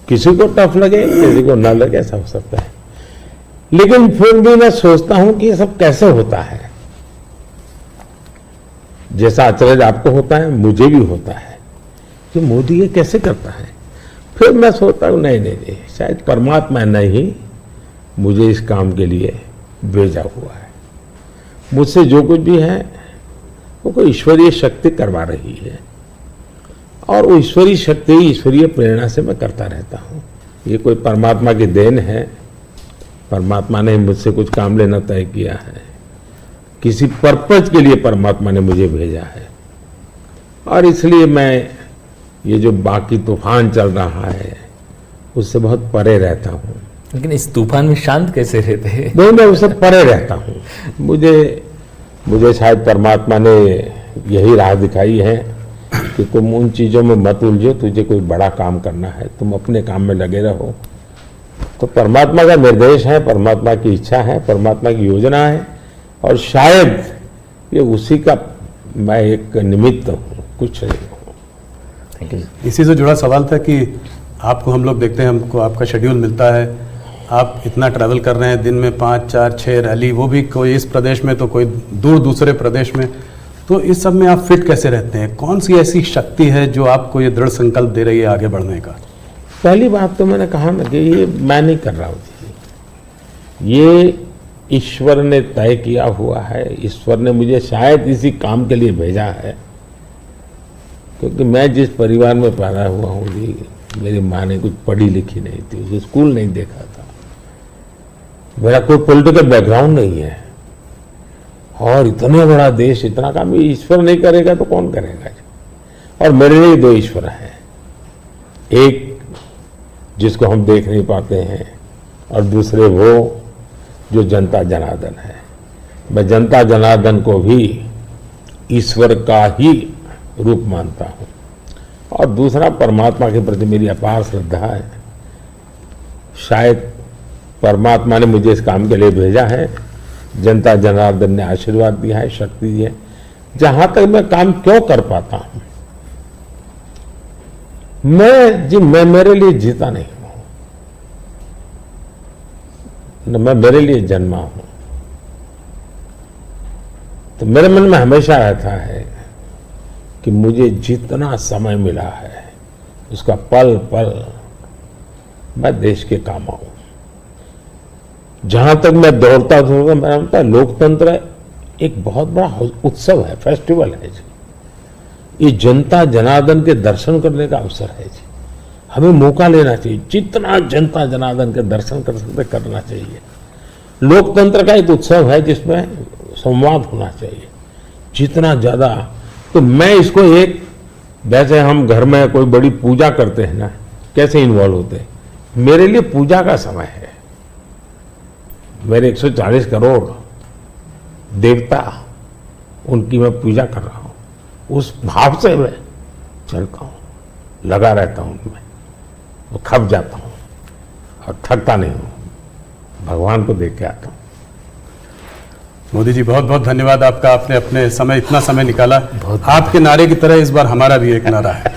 किसी को टफ लगे, किसी को ना लगे, ऐसा हो सकता है। लेकिन फिर भी मैं सोचता हूं कि ये सब कैसे होता है। जैसा अचरज आपको होता है, मुझे भी होता है कि मोदी ये कैसे करता है। फिर मैं सोचता हूं नहीं, शायद परमात्मा ने ही मुझे इस काम के लिए भेजा हुआ है। मुझसे जो कुछ भी है वो कोई ईश्वरीय शक्ति करवा रही है, और वो ईश्वरीय शक्ति, ईश्वरीय प्रेरणा से मैं करता रहता हूँ। ये कोई परमात्मा की देन है, परमात्मा ने मुझसे कुछ काम लेना तय किया है, किसी पर्पज के लिए परमात्मा ने मुझे भेजा है। और इसलिए मैं ये जो बाकी तूफान चल रहा है उससे बहुत परे रहता हूँ। लेकिन इस तूफान में शांत कैसे रहते हैं? नहीं, मैं उससे परे रहता हूँ। मुझे शायद परमात्मा ने यही राह दिखाई है कि तुम उन चीज़ों में मत उलझो, तुझे कोई बड़ा काम करना है, तुम अपने काम में लगे रहो। तो परमात्मा का निर्देश है, परमात्मा की इच्छा है, परमात्मा की योजना है, और शायद ये उसी का मैं एक निमित्त हूँ, कुछ नहीं हूँ। इसी से जुड़ा सवाल था कि आपको हम लोग देखते हैं, हमको आपका शेड्यूल मिलता है, आप इतना ट्रैवल कर रहे हैं, दिन में 5, 4, 6 रैली, वो भी कोई इस प्रदेश में तो कोई दूसरे प्रदेश में। तो इस सब में आप फिट कैसे रहते हैं? कौन सी ऐसी शक्ति है जो आपको ये दृढ़ संकल्प दे रही है आगे बढ़ने का? पहली बात तो मैंने कहा ना कि ये मैं नहीं कर रहा हूँ, ये ईश्वर ने तय किया हुआ है। ईश्वर ने मुझे शायद इसी काम के लिए भेजा है, क्योंकि मैं जिस परिवार में पैदा हुआ हूँ जी, मेरी माँ ने कुछ पढ़ी लिखी नहीं थी, उसे स्कूल नहीं देखा था, मेरा कोई पॉलिटिकल बैकग्राउंड नहीं है, और इतना बड़ा देश, इतना काम ईश्वर नहीं करेगा तो कौन करेगा जी। और मेरे लिए दो ईश्वर हैं, एक जिसको हम देख नहीं पाते हैं, और दूसरे वो जो जनता जनार्दन है। मैं जनता जनार्दन को भी ईश्वर का ही रूप मानता हूँ, और दूसरा परमात्मा के प्रति मेरी अपार श्रद्धा है। शायद परमात्मा ने मुझे इस काम के लिए भेजा है, जनता जनार्दन ने आशीर्वाद दिया है, शक्ति दी है। जहां तक मैं काम क्यों कर पाता हूं, मैं मेरे लिए जीता नहीं हूं, न मैं मेरे लिए जन्मा हूं। तो मेरे मन में हमेशा रहता है कि मुझे जितना समय मिला है उसका पल पल मैं देश के काम आऊं। जहां तक मैं दौड़ता था, मैं मानता लोकतंत्र एक बहुत बड़ा उत्सव है, फेस्टिवल है जी। ये जनता जनार्दन के दर्शन करने का अवसर है जी। हमें मौका लेना चाहिए, जितना जनता जनार्दन के दर्शन कर सकते करना चाहिए। लोकतंत्र का एक उत्सव है जिसमें संवाद होना चाहिए जितना ज्यादा। तो मैं इसको एक, वैसे हम घर में कोई बड़ी पूजा करते हैं ना, कैसे इन्वॉल्व होते हैं, मेरे लिए पूजा का समय है। मेरे 140 करोड़ देवता, उनकी मैं पूजा कर रहा हूं, उस भाव से मैं चलता हूं, लगा रहता हूं उनमें, वो खप जाता हूं और थकता नहीं हूं, भगवान को देख के आता हूं। मोदी जी बहुत बहुत धन्यवाद आपका, आपने अपने समय, इतना समय निकाला। आपके नारे की तरह इस बार हमारा भी एक नारा है,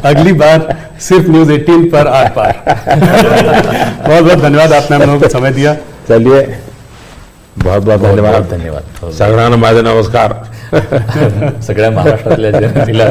अगली बार सिर्फ न्यूज़ 18 पर आर पार। बहुत बहुत धन्यवाद, आपने हम लोगों को समय दिया। चलिए, बहुत बहुत धन्यवाद। धन्यवाद सगळ्यांना माझे नमस्कार। सगळ्या महाराष्ट्रातल्या जनतेला